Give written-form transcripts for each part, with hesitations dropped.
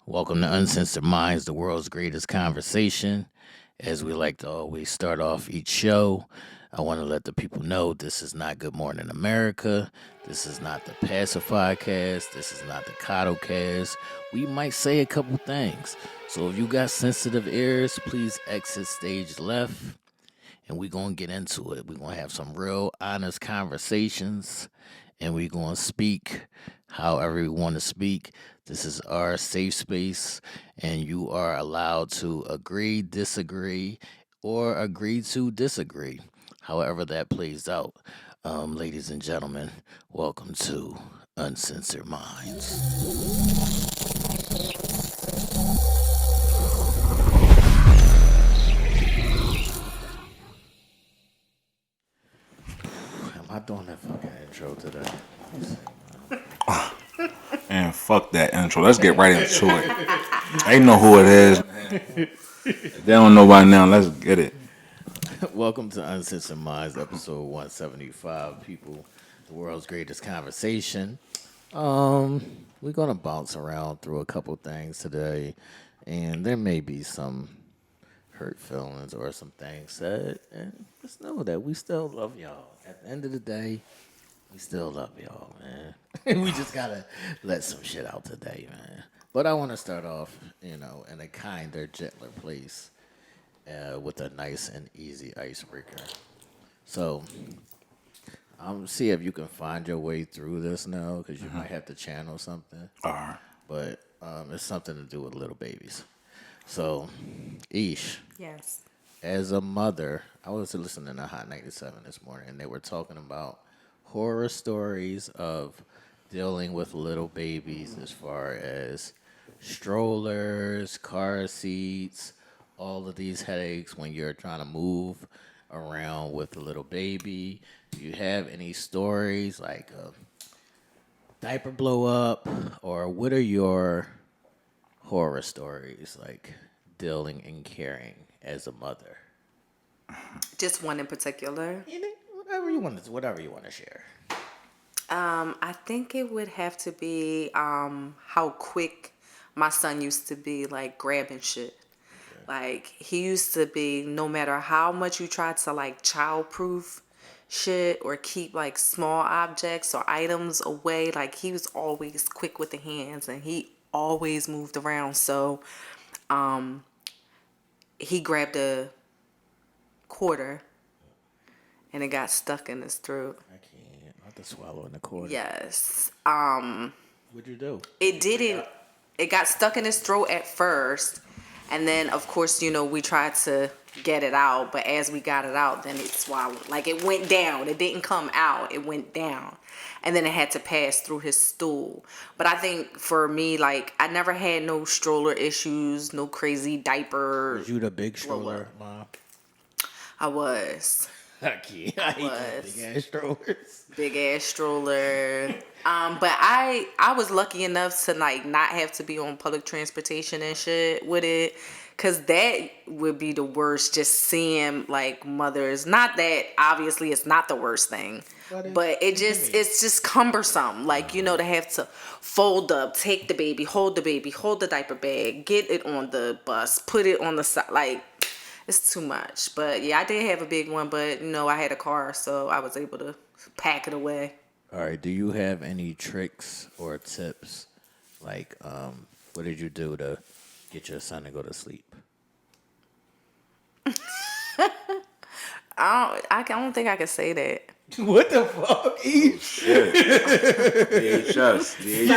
Welcome to Uncensored Minds, the world's greatest conversation. As we like to always start off each show, I want to let the people know this is not Good Morning America. This is not the Pacify Cast. This is not the Coddle Cast. We might say a couple things. So if you got sensitive ears, please exit stage left and we're going to get into it. We're going to have some real honest conversations and we're going to speak however we want to speak. This is our safe space, and you are allowed to agree, disagree, or agree to disagree, however that plays out. Ladies and gentlemen, welcome to Uncensored Minds. Am I doing that fucking intro today? And fuck that intro. Let's get right into it. They know who it is. If they don't know by now, let's get it. Welcome to Uncensored Minds, episode 175. People, the world's greatest conversation. We're gonna bounce around through a couple things today, and there may be some hurt feelings or some things said. And just know that we still love y'all. At the end of the day, we still love y'all, man. We just gotta let some shit out today, man. But I want to start off, in a kinder, gentler place with a nice and easy icebreaker. So, see if you can find your way through this now, because you might have to channel something. All right. But it's something to do with little babies. So, Ish, Yes. as a mother, I was listening to Hot 97 this morning, and they were talking about horror stories of dealing with little babies as far as strollers, car seats, all of these headaches when you're trying to move around with a little baby. Do you have any stories like a diaper blow up, or what are your horror stories like dealing and caring as a mother? Just one in particular. Whatever you want to share. I think it would have to be how quick my son used to be like grabbing shit. Like he used to be, no matter how much you tried to like childproof shit or keep like small objects or items away, like he was always quick with the hands and he always moved around. So he grabbed a quarter and it got stuck in his throat. I can't. I have to swallow in the corner. Yes. What'd you do? It didn't. It got stuck in his throat at first, and then of course we tried to get it out, but as we got it out, then it swallowed. Like it went down. It didn't come out. It went down, and then it had to pass through his stool. But I think for me, like I never had no stroller issues, no crazy diaper. Was you the big stroller, Mom? I was. I can't. I hate those big ass strollers. Big ass stroller. But I was lucky enough to like not have to be on public transportation and shit with it, cause that would be the worst. Just seeing like mothers. Not that obviously it's not the worst thing, but it's just cumbersome. Like to have to fold up, take the baby, hold the diaper bag, get it on the bus, put it on the side, like. It's too much. But yeah, I did have a big one, but I had a car, so I was able to pack it away. All right. Do you have any tricks or tips? Like, what did you do to get your son to go to sleep? I don't think I could say that. What the fuck? Shit. VHS.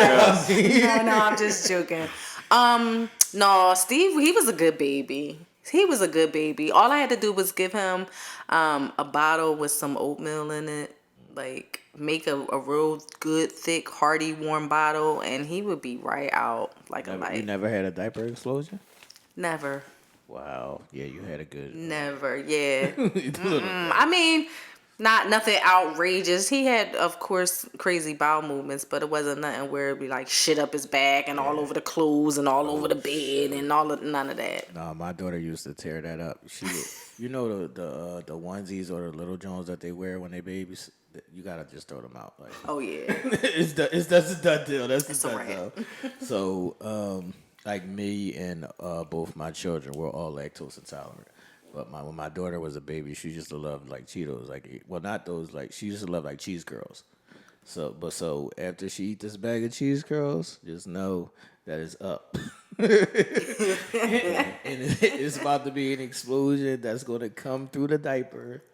No, I'm just joking. No, Steve, he was a good baby. All I had to do was give him a bottle with some oatmeal in it. Like, make a real good, thick, hearty, warm bottle, and he would be right out like a light. You never had a diaper explosion? Never. Wow. Yeah, you had a good. Never. Yeah. I mean, nothing outrageous. He had, of course, crazy bowel movements, but it wasn't nothing where it'd be like shit up his back and all over the clothes and all over the bed and none of that. No, my daughter used to tear that up. She, the onesies or the little Jones that they wear when they babies. You gotta just throw them out. Like, oh yeah, that's a done deal. That's a done right. deal. So, like me and both my children were all lactose intolerant. But when my daughter was a baby, she used to love like Cheetos, like well, not those like she used to love like cheese curls. So after she eat this bag of cheese curls, just know that it's up, and it's about to be an explosion that's going to come through the diaper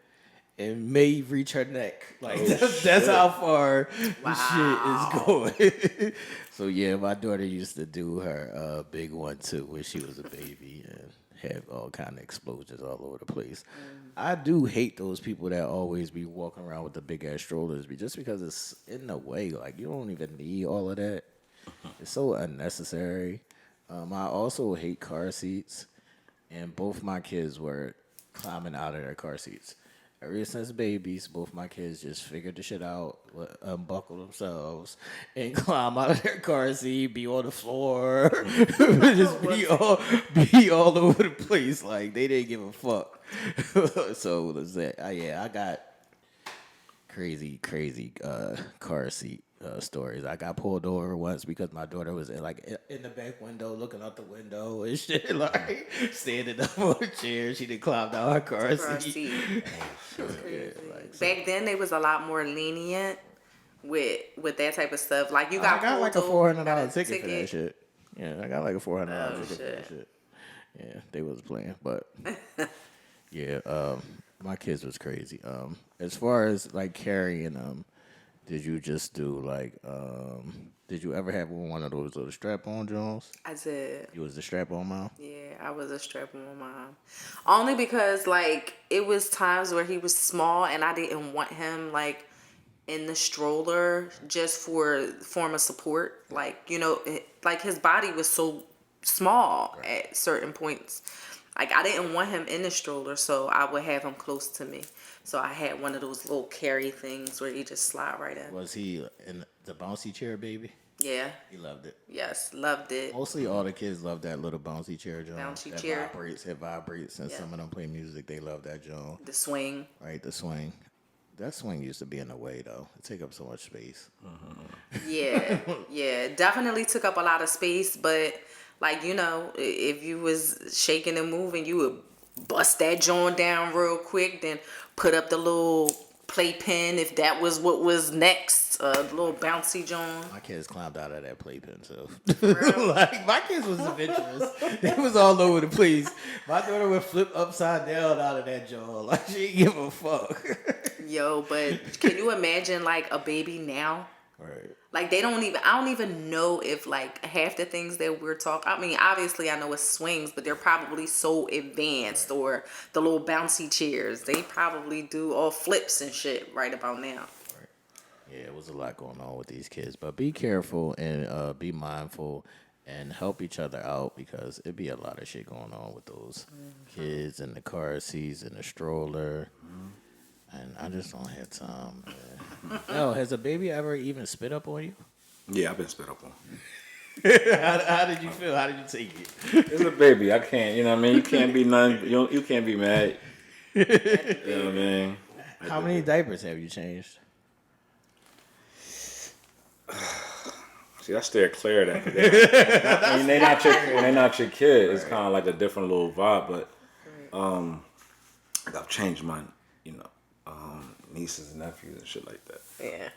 and may reach her neck. Like that's how far the shit is going. So yeah, my daughter used to do her big one too when she was a baby and have all kind of explosions all over the place. I do hate those people that always be walking around with the big ass strollers, just because it's in the way. Like you don't even need all of that. It's so unnecessary. I also hate car seats, and both my kids were climbing out of their car seats. Ever since babies, both my kids just figured the shit out, unbuckle themselves, and climb out of their car seat, be on the floor, just be all over the place. Like they didn't give a fuck. So was that? Yeah, I got crazy car seat stories. I got pulled over once because my daughter was in the back window looking out the window and shit, like standing up on a chair. She did climbed out her car seat. That's crazy. Yeah, like, so. Back then, they was a lot more lenient with that type of stuff. Like you I got got like a pulled over, $400 ticket for that shit. Yeah, I got like a $400 Oh, ticket for that shit. shit. Yeah, they was playing, but yeah, my kids was crazy. As far as like carrying them, did you just do like did you ever have one of those little strap-on Jones? I said, You was the strap-on mom? yeah, I was a strap-on mom. Only because like it was times where he was small and I didn't want him like in the stroller just for form of support. Like like his body was so small at certain points. Like I didn't want him in the stroller, so I would have him close to me. So I had one of those little carry things where he just slide right in. Was he in the bouncy chair, baby? Yeah. He loved it. Yes, loved it. Mostly all the kids love that little bouncy chair, John. Bouncy That chair. vibrates, and Yeah. some of them play music. They love that, John. The swing. Right, the swing. That swing used to be in the way, though. It take up so much space. Yeah, yeah, definitely took up a lot of space, but like if you was shaking and moving, you would bust that joint down real quick, then put up the little playpen if that was what was next, the little bouncy joint. My kids climbed out of that playpen, so like my kids was adventurous. They was all over the place. My daughter would flip upside down out of that jaw, like she didn't give a fuck. Yo, but can you imagine like a baby now? Right. Like I don't even know if like half the things that we're talking, I mean, obviously I know it's swings, but they're probably so advanced, or the little bouncy chairs. They probably do all flips and shit right about now. Right. Yeah, it was a lot going on with these kids, but be careful and be mindful and help each other out because it'd be a lot of shit going on with those kids and the car seats and the stroller. And I just don't have time, man. Yo, has a baby ever even spit up on you? Yeah, I've been spit up on. How did you feel? How did you take it? It's a baby. I can't. You know what I mean? You can't be none. You can't be mad. You know what I mean? How many diapers have you changed? See, I steer clear of that. I mean, they not your kid. It's kind of like a different little vibe. But I've changed mine. Nieces and nephews and shit like that. Yeah.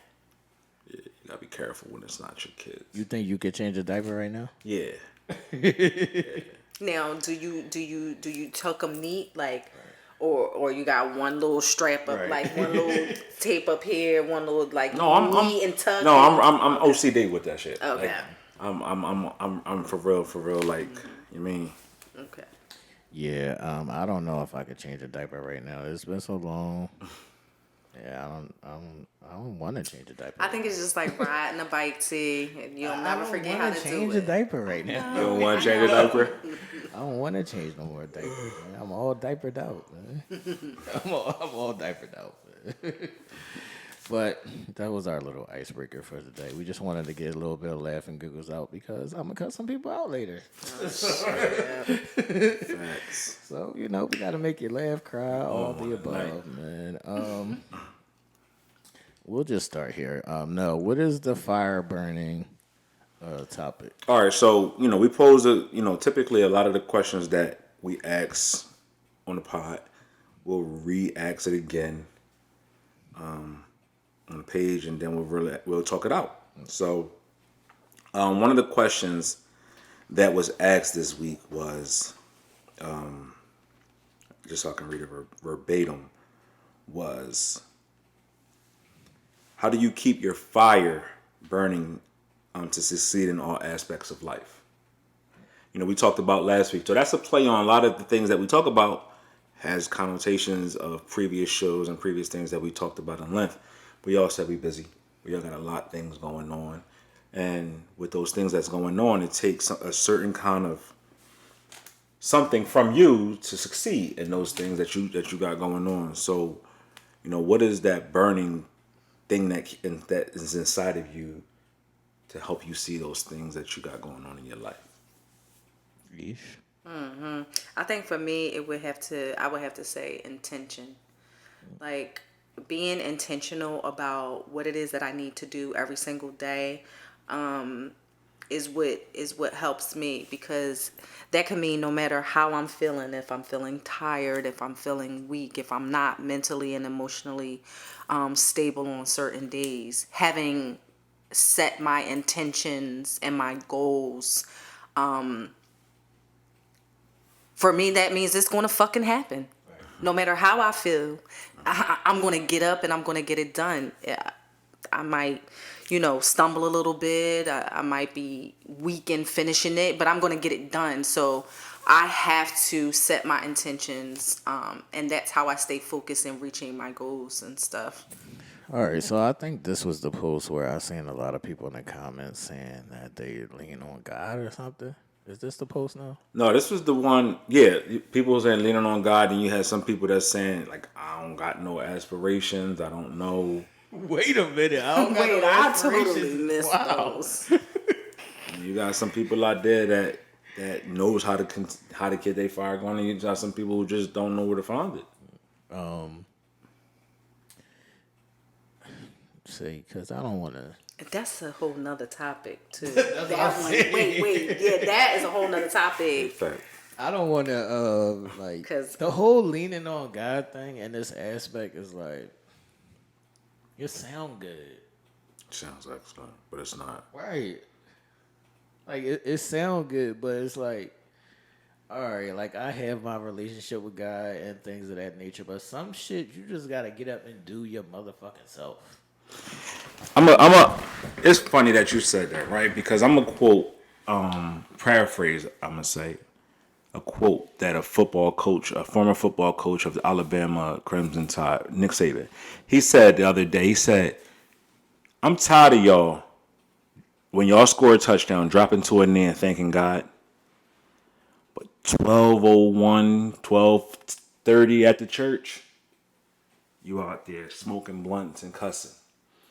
Yeah, you gotta be careful when it's not your kids. You think you could change a diaper right now? Yeah. Now, do you tuck them neat, like, or you got one little strap up, like one little tape up here, one little like neat and tuck? No, I'm OCD with that shit. Okay. Like, I'm for real. Like, you mean? Okay. Yeah. I don't know if I could change a diaper right now. It's been so long. Yeah, I don't want to change a diaper. I think it's just like riding a bike, too, and you'll never forget how to do change it. a diaper right now. You don't want to change a diaper? I don't want to change no more diapers. Man. I'm all diapered out, man. I'm all diapered out, man. But that was our little icebreaker for the day. We just wanted to get a little bit of laugh and giggles out because I'm gonna cut some people out later. Facts. So we got to make you laugh, cry, all the above, man. We'll just start here. Nell, what is the fire burning topic. All right, so we pose typically a lot of the questions that we ask on the pod, we'll re-ask it again on the page, and then we'll talk it out. So, one of the questions that was asked this week was, just so I can read it verbatim, was how do you keep your fire burning to succeed in all aspects of life? We talked about last week. So that's a play on a lot of the things that we talk about has connotations of previous shows and previous things that we talked about in length. We all said we busy. We all got a lot of things going on. And with those things that's going on, it takes a certain kind of something from you to succeed in those things that you got going on. So, what is that burning thing that is inside of you to help you see those things that you got going on in your life? I think for me, I would have to say intention. Like being intentional about what it is that I need to do every single day, is what helps me, because that can mean no matter how I'm feeling, if I'm feeling tired, if I'm feeling weak, if I'm not mentally and emotionally stable on certain days, having set my intentions and my goals, for me, that means it's going to fucking happen. No matter how I feel, I'm going to get up and I'm going to get it done. I might, stumble a little bit. I might be weak in finishing it, but I'm going to get it done. So I have to set my intentions, and that's how I stay focused in reaching my goals and stuff. All right, so I think this was the post where I seen a lot of people in the comments saying that they lean on God or something. Is this the post now? No, this was the one. Yeah, people were saying leaning on God, and you had some people that's saying like, I don't got no aspirations. I don't know. Wait a minute. I don't got Wait, no I totally aspirations. missed Wow. those. And you got some people out there that knows how to get their fire going, and you got some people who just don't know where to find it. See, because I don't want to. That's a whole nother topic too. That one, wait, yeah, that is a whole nother topic. Fact. I don't want to like 'Cause- the whole leaning on God thing and this aspect is like it sound good, Sounds excellent, but it's not. right? Like it sound good, but it's like, all right, like I have my relationship with God and things of that nature, but some shit you just gotta get up and do your motherfucking self. It's funny that you said that, right? Because I'm gonna quote, paraphrase. I'm gonna say a quote that a former football coach of the Alabama Crimson Tide, Nick Saban, he said the other day. He said, "I'm tired of y'all when y'all score a touchdown, dropping to a knee and thanking God, but 12:01, 12:30 at the church, you out there smoking blunts and cussing."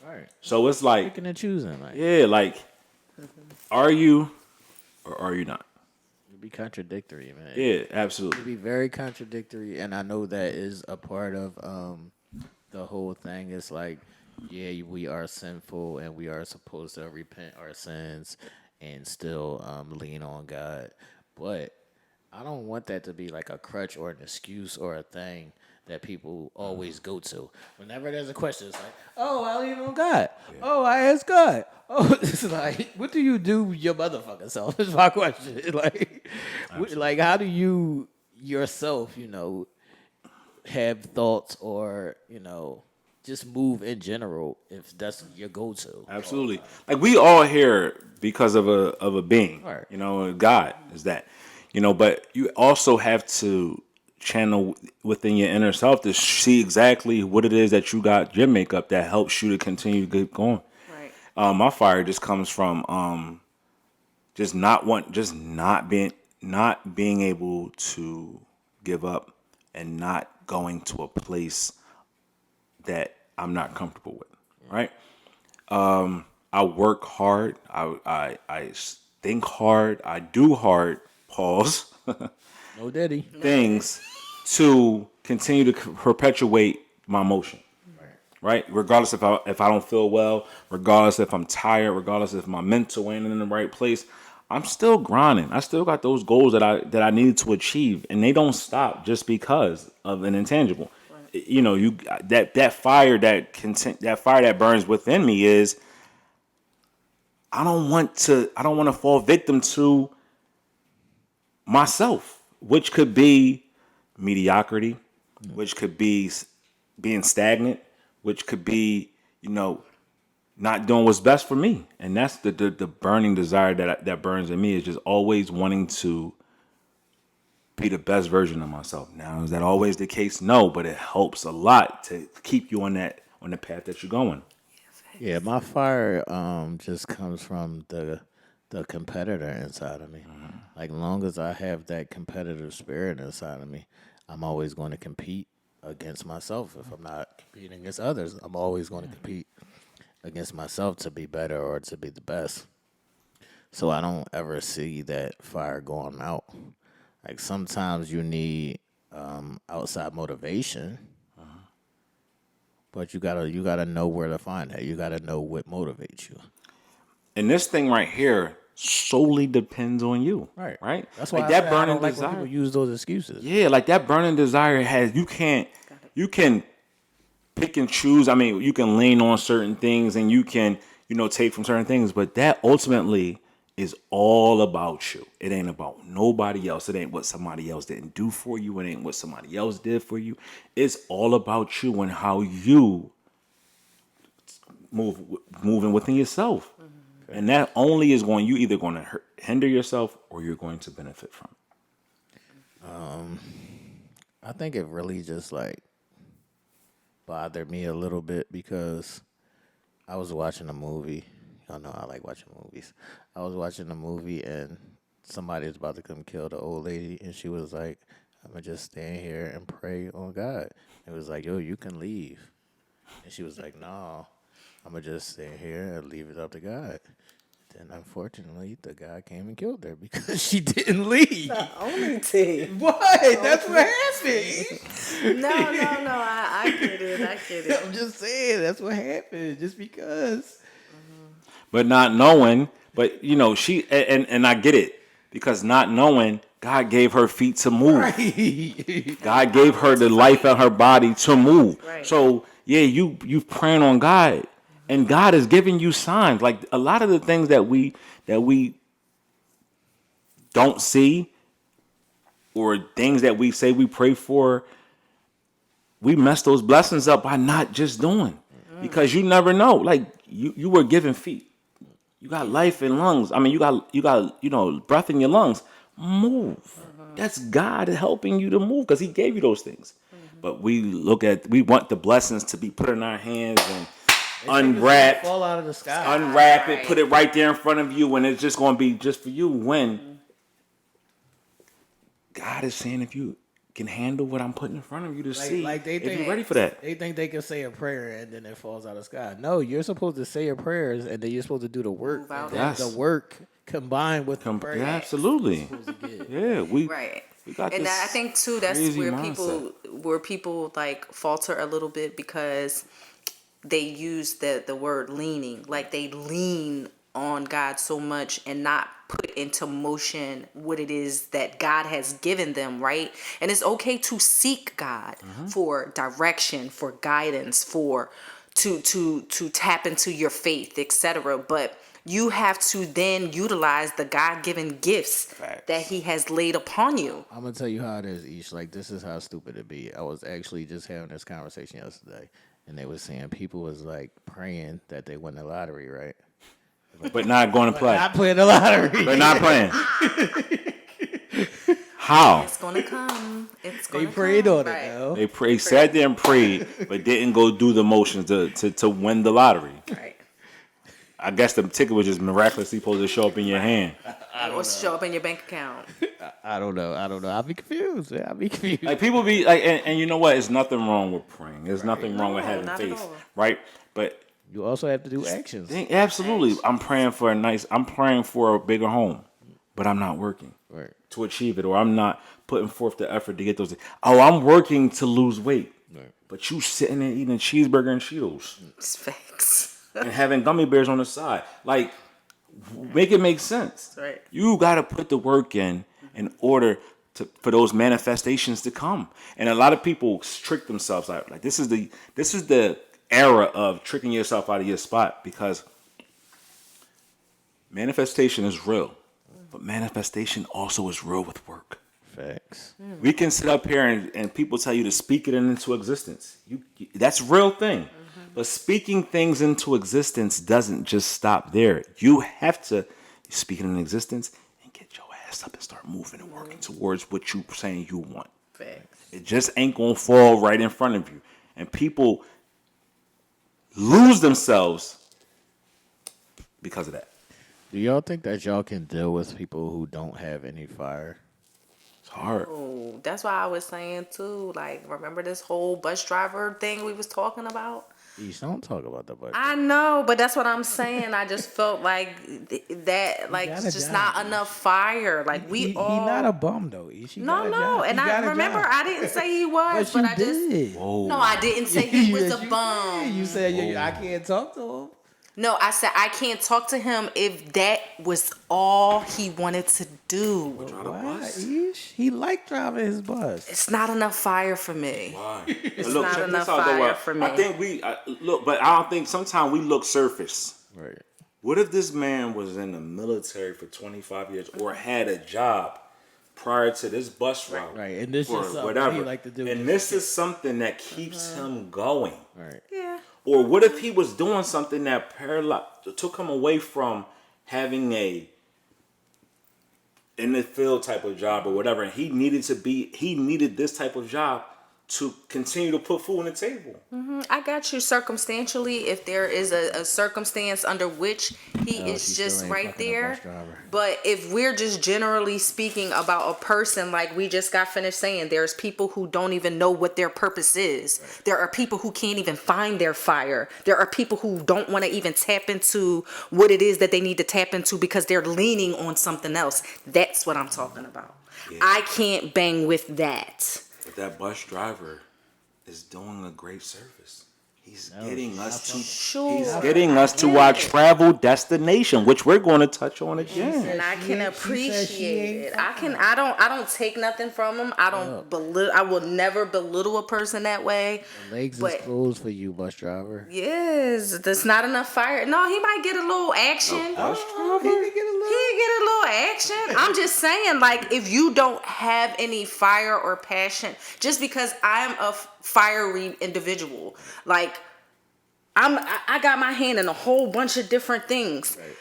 Right. So it's like, Picking and choosing, like yeah, like, are you or are you not? it'd be contradictory, man. Yeah, It'd absolutely. be very contradictory, and I know that is a part of the whole thing. It's like, yeah, we are sinful, and we are supposed to repent our sins and still lean on God, but I don't want that to be like a crutch or an excuse or a thing that people always go to. Whenever there's a question, it's like, oh, I lean on God. Yeah. Oh, I ask God. Oh, it's like, what do you do your motherfucking self? Is my question. Like, how do you yourself, have thoughts or, just move in general if that's your go-to? Absolutely. Like, we all here because of a being, Right. God is that, but you also have to channel within your inner self to see exactly what it is that you got your makeup that helps you to continue to get going. Right. My fire just comes from not being able to give up and not going to a place that I'm not comfortable with. Right? I work hard. I think hard. I do hard. Pause. No daddy. Things to continue to perpetuate my motion. Right. right? Regardless if I don't feel well, regardless if I'm tired, regardless if my mental ain't in the right place, I'm still grinding. I still got those goals that I needed to achieve, and they don't stop just because of an intangible. Right. You know, that fire that fire that burns within me is I don't want to fall victim to myself, which could be mediocrity, which could be being stagnant, which could be, not doing what's best for me. And that's the burning desire that burns in me, is just always wanting to be the best version of myself. Now, is that always the case? No, but it helps a lot to keep you on the path that you're going. Yeah, my fire just comes from the competitor inside of me. Like long as I have that competitive spirit inside of me, I'm always going to compete against myself. If I'm not competing against others, I'm always going to compete against myself to be better or to be the best. So I don't ever see that fire going out. Like sometimes you need outside motivation, but you gotta know where to find that. You gotta know what motivates you. And this thing right here solely depends on you. Right. Right? That's why Like I that say I burning don't like when desire. people use those excuses. Yeah, like that burning desire you can pick and choose. I mean, you can lean on certain things and you can, take from certain things, but that ultimately is all about you. It ain't about nobody else. It ain't what somebody else didn't do for you. It ain't what somebody else did for you. It's all about you and how you moving within yourself. And that only is you either going to hinder yourself or you're going to benefit from it. I think it really just like bothered me a little bit because I was watching a movie. Y'all know I like watching movies. I was watching a movie and somebody was about to come kill the old lady, and she was like, "I'm gonna just stand here and pray on God." It was like, "Yo, you can leave," and she was like, "No, I'm gonna just stand here and leave it up to God." Then unfortunately, the guy came and killed her because she didn't leave. Only team. What? That's what happened. No. I get it. I get it. I'm just saying that's what happened. Just because. But not knowing, but she and I get it, because not knowing, God gave her feet to move. Right. God gave her the life in her body to move. Right. So yeah, you praying on God, and God is giving you signs. Like a lot of the things that we don't see, or things that we say we pray for, we mess those blessings up by not just doing. Because you never know. Like you were given feet. You got life in lungs. I mean, you got breath in your lungs. Move. That's God helping you to move because He gave you those things. But we want the blessings to be put in our hands and unwrapped, Fall out of the sky. unwrap it, put it right there in front of you, and it's just going to be just for you. When God is saying, if you can handle what I'm putting in front of you to see, Like they if think, you're ready for that. They think they can say a prayer and then it falls out of the sky. No, you're supposed to say your prayers and then you're supposed to do the work. Move out. Yes. The work combined with the prayer. Yeah, absolutely. Yeah, we got And this I think too that's where mindset. people like falter a little bit because they use the word leaning. Like they lean on God so much and not put into motion what it is that God has given them, right? And it's okay to seek God for direction, for guidance, for to tap into your faith, etc. But you have to then utilize the God-given gifts that He has laid upon you. I'm gonna tell you how it is, Ish. Like this is how stupid it be. I was actually just having this conversation yesterday, and they were saying people was like praying that they win the lottery, right? but not going to play. Not playing the lottery. But not playing. How? It's gonna come. It's gonna They prayed come. on it, Right. though. Sat there and prayed, but didn't go do the motions to win the lottery. Right. I guess the ticket was just miraculously supposed to show up in your hand. Or show up in your bank account. I don't know. I'll be confused. I'll be confused. Like people be like, and you know what? There's nothing wrong with praying. There's nothing wrong with having not at faith, all. right? But You also have to do actions. absolutely, I'm praying for a bigger home, but I'm not working Right. to achieve it, or I'm not putting forth the effort to get those. Oh, I'm working to lose weight. Right. but you sitting there eating a cheeseburger and Cheetos It's facts. and having gummy bears on the side. Like, make it make sense. That's right. You got to put the work in order for those manifestations to come. And a lot of people trick themselves out. Like, this is the era of tricking yourself out of your spot, because manifestation is real, but manifestation also is real with work. Facts. We can sit up here and people tell you to speak it into existence. That's a real thing. But speaking things into existence doesn't just stop there. You have to speak it into existence and get your ass up and start moving and working towards what you're saying you want. Facts. It just ain't gonna fall right in front of you. And people lose themselves because of that. Do y'all think that y'all can deal with people who don't have any fire? It's hard. Oh, that's why I was saying too. Like, remember this whole bus driver thing we was talking about? Each don't talk about the bus. I know, but that's what I'm saying. I just felt like that, like, got a it's just job. not enough fire. Like, He not a bum though. Each. He got a No, job. and He got I a remember job. I didn't say he was, But but you I just did. no, I didn't say he was Yes, a you bum. did. You said I can't talk to him. No, I said I can't talk to him if that was all he wanted to do. Why? Ish? He liked driving his bus. It's not enough fire for me. Why? It's Look, not check enough this out, though. fire for me. I think but I don't think sometimes we look surface. Right. What if this man was in the military for 25 years or had a job prior to this bus route? Right. And this or is something whatever. he like to do. And this is something that keeps him going. Right. Yeah. Or what if he was doing something that took him away from having a in the field type of job or whatever, and he needed this type of job to continue to put food on the table. I got you circumstantially if there is a circumstance under which he No, is she still just ain't right fucking a there. bus driver. But if we're just generally speaking about a person, like we just got finished saying, there's people who don't even know what their purpose is. Right. There are people who can't even find their fire. There are people who don't want to even tap into what it is that they need to tap into because they're leaning on something else. That's what I'm talking about. Yeah. I can't bang with that. But that bus driver is doing a great service. He's getting us to our travel destination, which we're going to touch on again. And I can appreciate it. I don't take nothing from him. I will never belittle a person that way. The legs is closed for you, bus driver. Yes, there's not enough fire. No, he might get a little action. He get a little action. I'm just saying, like, if you don't have any fire or passion, just because I'm a fiery individual, like, I got my hand in a whole bunch of different things. Right.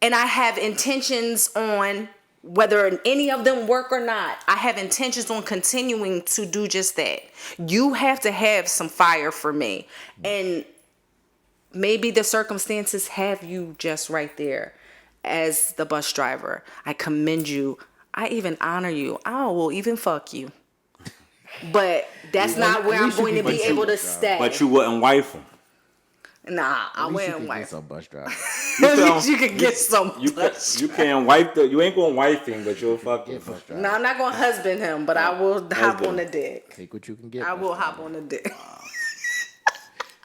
And I have intentions on whether any of them work or not. I have intentions on continuing to do just that. You have to have some fire for me. And maybe the circumstances have you just right there as the bus driver. I commend you. I even honor you. I will even fuck you. But that's not where I'm going to be able to stay. But you wouldn't wife him. Nah, I wouldn't wife some bus driver. At least you can get some. You can't wife you ain't gonna wife him, but you'll fuck him. No, I'm not gonna husband him, but I will hop on the dick. Take what you can get. I will hop on the dick.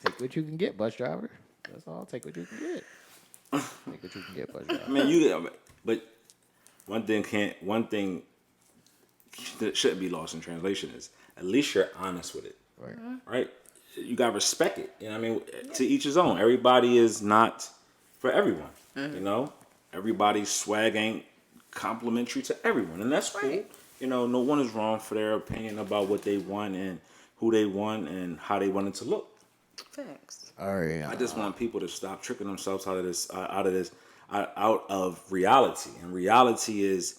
Take what you can get, bus driver. That's all. Take what you can get. Take what you can get, bus driver. I mean, but one thing that shouldn't be lost in translation is at least you're honest with it. Right. Right? You gotta respect it. You know what I mean? To each his own. Everybody is not for everyone. Mm-hmm. You know? Everybody's swag ain't complimentary to everyone. And that's cool. You know, no one is wrong for their opinion about what they want and who they want and how they want it to look. Thanks. All right. I just want people to stop tricking themselves out of reality. And reality is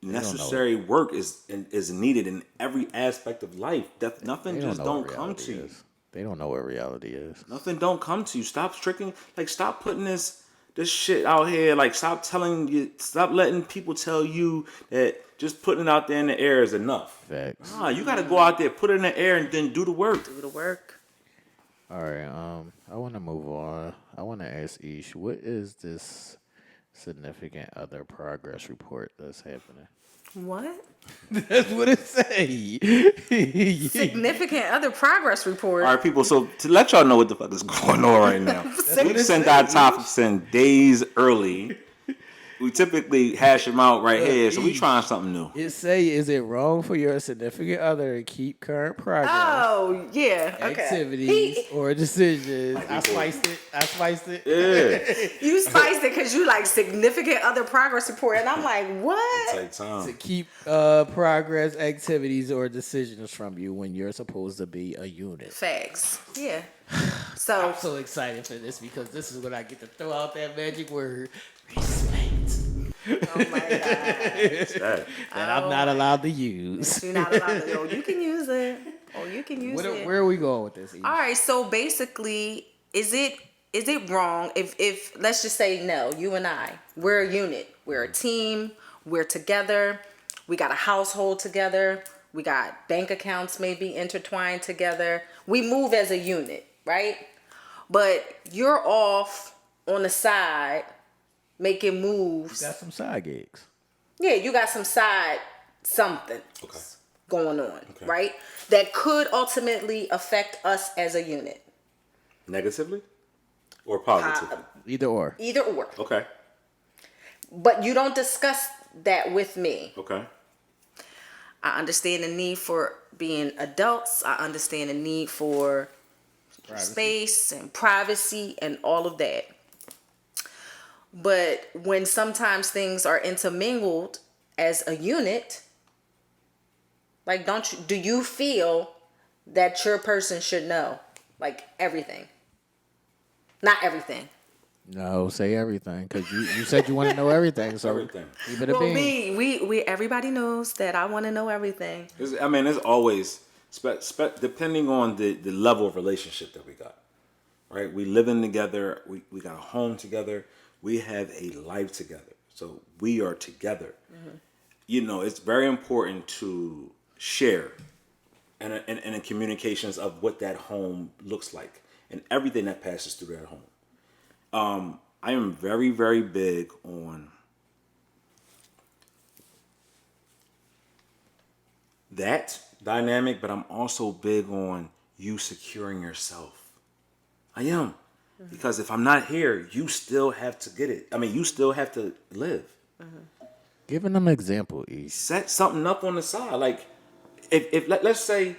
necessary work is needed in every aspect of life. Nothing just don't come to you. They don't know what reality is. Nothing don't come to you. Stop tricking. Like, stop putting this shit out here. Like, stop letting people tell you that just putting it out there in the air is enough. Facts. Nah, you got to go out there, put it in the air, and then do the work. Do the work. All right. I want to move on. I want to ask Ish, what is this significant other progress report that's happening. What? That's what it say. Significant other progress report. All right, people. So to let y'all know what the fuck is going on right now, we sent our topics in days early. We typically hash them out right here, so we trying something new. It say, is it wrong for your significant other to keep current progress, Oh, yeah. Okay. activities, or decisions? I spiced it. Yeah, You spiced it because you like significant other progress report. And I'm like, what? take time. To keep progress, activities, or decisions from you when you're supposed to be a unit. Facts. Yeah. So, I'm so excited for this because this is when I get to throw out that magic word, respect. oh my God. That I'm not allowed to use. You're not allowed to. Oh, you can use it. Oh, you can use it. Where are we going with this? Eve? All right. So basically, is it wrong if let's just say no, you and I, we're a unit, we're a team, we're together, we got a household together, we got bank accounts maybe intertwined together, we move as a unit, right? But you're off on the side making moves. Got some side gigs. Yeah, you got some side something going on, right? That could ultimately affect us as a unit. Negatively or positively? Either or. Either or. Okay. But you don't discuss that with me. Okay. I understand the need for being adults. I understand the need for space and privacy and all of that. But when sometimes things are intermingled as a unit, like do you feel that your person should know like everything? Not everything. No, say everything because you said you want to know everything. So Everything. keep it a Well, bean. we everybody knows that I want to know everything. It's always depending on the level of relationship that we got. Right? We living together. We got a home together. We have a life together. So we are together. Mm-hmm. You know, it's very important to share and in communications of what that home looks like and everything that passes through that home. I am very, very big on that dynamic, but I'm also big on you securing yourself. I am. Because if I'm not here, you still have to get it. I mean, you still have to live. Giving them an example, E. Set something up on the side. Like, if let's say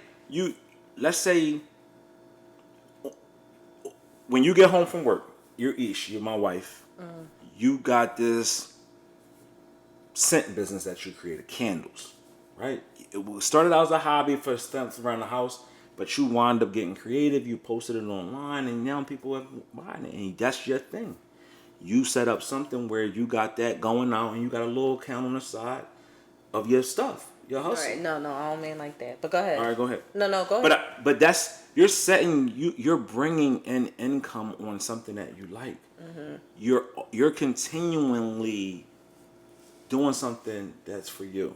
when you get home from work, you're Ish, you're my wife. You got this scent business that you created, candles, right? It started out as a hobby for stuff around the house. But you wound up getting creative. You posted it online, and now people are buying it. And that's your thing. You set up something where you got that going out, and you got a little account on the side of your stuff, your hustle. All right, no, I don't mean like that. But go ahead. All right, go ahead. No, go ahead. But that's you're bringing in income on something that you like. Mm-hmm. You're continually doing something that's for you.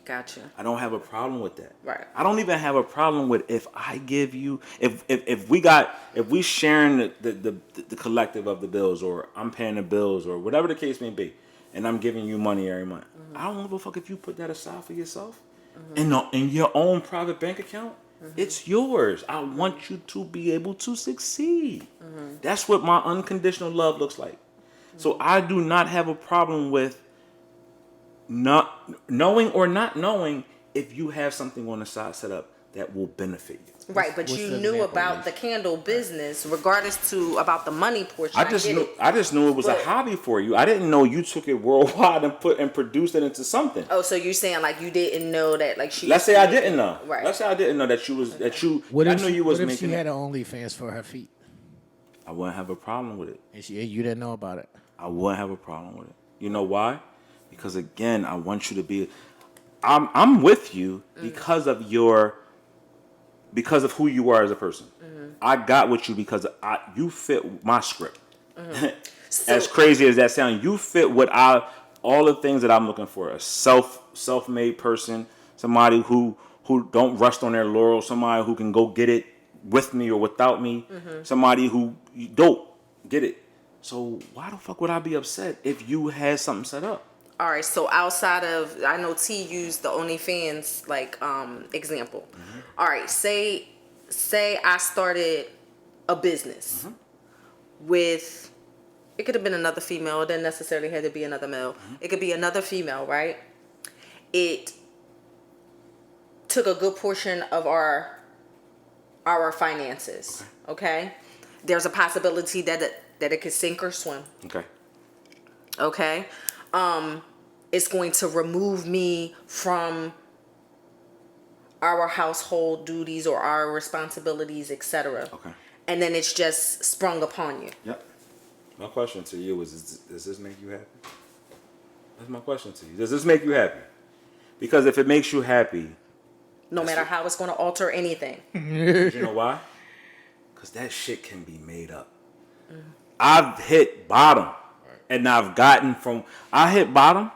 Gotcha. I don't have a problem with that. Right. I don't even have a problem with if I give you if we sharing the collective of the bills, or I'm paying the bills, or whatever the case may be, and I'm giving you money every month. Mm-hmm. I don't give a fuck if you put that aside for yourself, in your own private bank account. Mm-hmm. It's yours. I want you to be able to succeed. Mm-hmm. That's what my unconditional love looks like. Mm-hmm. So I do not have a problem with not knowing or not knowing if you have something on the side set up that will benefit you. Right, but you knew about the candle business, regardless to about the money portion. I just knew it was a hobby for you. I didn't know you took it worldwide and produced it into something. Oh, so you're saying like you didn't know that like she. Let's say I didn't know. Right. Let's say I didn't know that you was that you. What I if knew you was what if making. she had an OnlyFans for her feet, I wouldn't have a problem with it. and you didn't know about it? I wouldn't have a problem with it. You know why? Because again, I want you to be. I'm with you because of who you are as a person. Mm-hmm. I got with you because you fit my script. Mm-hmm. As crazy as that sounds, you fit all the things that I'm looking for. A self-made person, somebody who don't rest on their laurels, somebody who can go get it with me or without me, somebody who dope, get it. So why the fuck would I be upset if you had something set up? All right, so outside of, I know T used the OnlyFans like example. All right, say I started a business with, it could have been another female. It didn't necessarily have to be another male. It could be another female, right? It took a good portion of our finances. Okay. There's a possibility that it could sink or swim. Okay. Okay. It's going to remove me from our household duties or our responsibilities, etc. Okay. And then it's just sprung upon you. Yep. My question to you is, does this make you happy? That's my question to you. Does this make you happy? Because if it makes you happy, No matter how it's going to alter anything. you know why? Because that shit can be made up. I've hit bottom, and I hit bottom,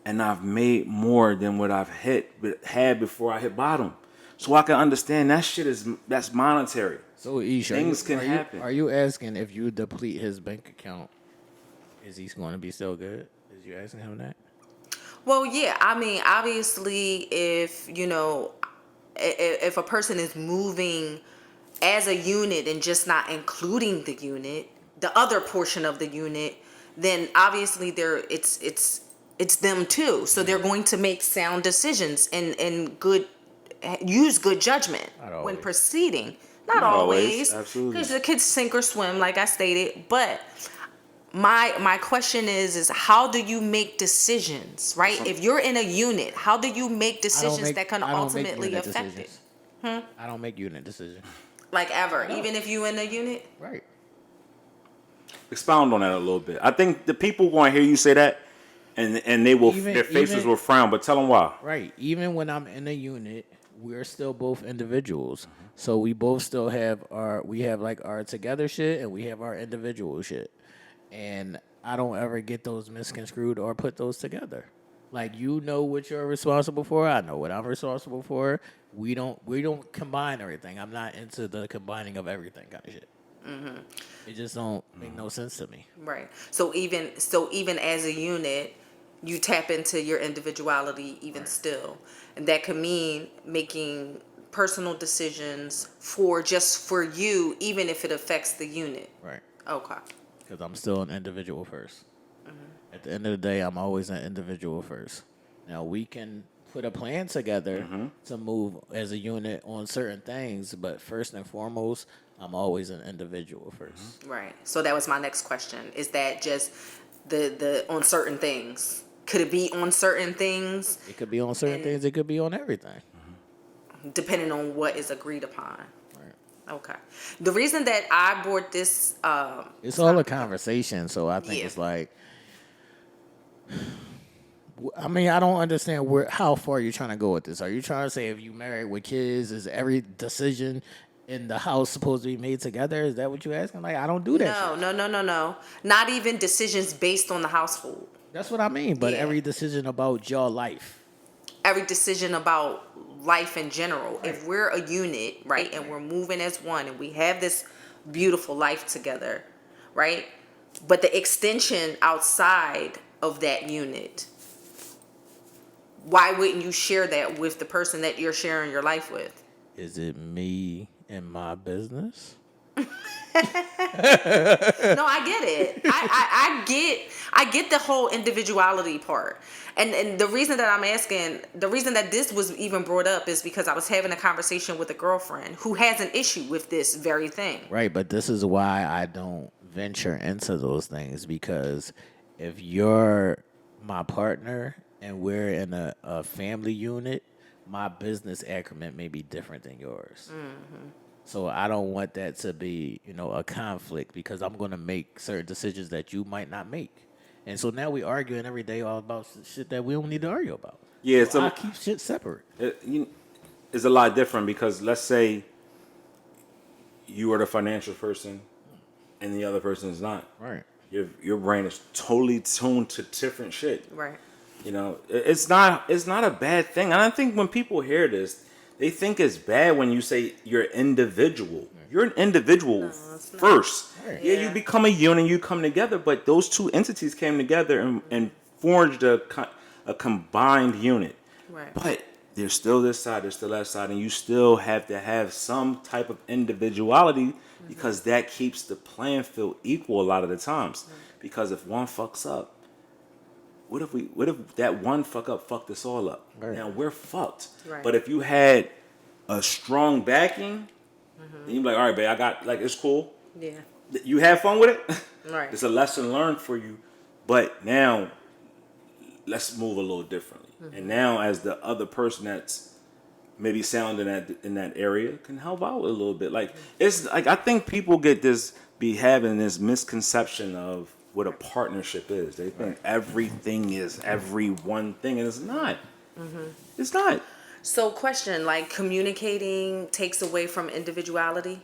and I've made more than what I've had before I hit bottom. So I can understand that's monetary. So Aisha, Things can happen. Are you asking if you deplete his bank account, is he going to be still good? Is you asking him that? Well, yeah. I mean, obviously, if if a person is moving as a unit and just not including the other portion of the unit, then obviously it's them too. So they're going to make sound decisions and use good judgment when proceeding. Not always, absolutely. because the kids sink or swim, like I stated. But my question is how do you make decisions, right? If you're in a unit, how do you make decisions that can ultimately affect it? I don't make unit decisions. Like ever, even if you in a unit? Right. Expound on that a little bit. I think the people want to hear you say that, and they will. Their faces will frown. But tell them why. Right. Even when I'm in a unit, we're still both individuals. So we both still have our together shit and we have our individual shit. And I don't ever get those misconstrued or put those together. Like, you know what you're responsible for, I know what I'm responsible for. We don't combine everything. I'm not into the combining of everything kind of shit. It just don't make no sense to me. Right. So even as a unit, you tap into your individuality even still. And that could mean making personal decisions for you, even if it affects the unit. Right. Okay. Because I'm still an individual first. At the end of the day, I'm always an individual first. Now, we can put a plan together to move as a unit on certain things, but first and foremost, I'm always an individual first. Right. So that was my next question. Is that just the on certain things? Could it be on certain things? It could be on certain things. It could be on everything. Depending on what is agreed upon. Right. Okay. The reason that I brought this... it's all a conversation, so I think it's like... I mean, I don't understand how far you're trying to go with this. Are you trying to say if you married with kids, is every decision in the house supposed to be made together? Is that what you're asking? Like, I don't do that. No. Not even decisions based on the household. That's what I mean. But every decision about your life. Every decision about life in general. Right. If we're a unit, right, and we're moving as one, and we have this beautiful life together, right? But the extension outside of that unit, why wouldn't you share that with the person that you're sharing your life with? Is it me and my business? No, I get it. I get the whole individuality part. And the reason that I'm asking, the reason that this was even brought up is because I was having a conversation with a girlfriend who has an issue with this very thing. Right, but this is why I don't venture into those things, because if you're my partner and we're in a family unit, my business acumen may be different than yours. So I don't want that to be, a conflict, because I'm going to make certain decisions that you might not make. And so now we arguing every day all about shit that we don't need to argue about. Yeah, so I keep shit separate. It's a lot different, because let's say you are the financial person and the other person is not. Right. Your brain is totally tuned to different shit. Right. It's not a bad thing. And I think when people hear this, They think it's bad when you say you're individual. You're an individual first. Right. Yeah, you become a unit, you come together, but those two entities came together and forged a combined unit. Right. But there's still this side, there's still that side, and you still have to have some type of individuality because that keeps the playing field equal a lot of the times. Because if one fucks up, what if that one fuck up fucked us all up? Right. Now we're fucked. Right. But if you had a strong backing, then you be like, all right, babe, I got, like, it's cool. Yeah. You have fun with it. Right. It's a lesson learned for you. But now, let's move a little differently. And now, as the other person that's maybe sound in that area can help out a little bit. Like, it's like, I think people be having this misconception of what a partnership is. They think everything is every one thing, and it's not. It's not. So, question, like, communicating takes away from individuality?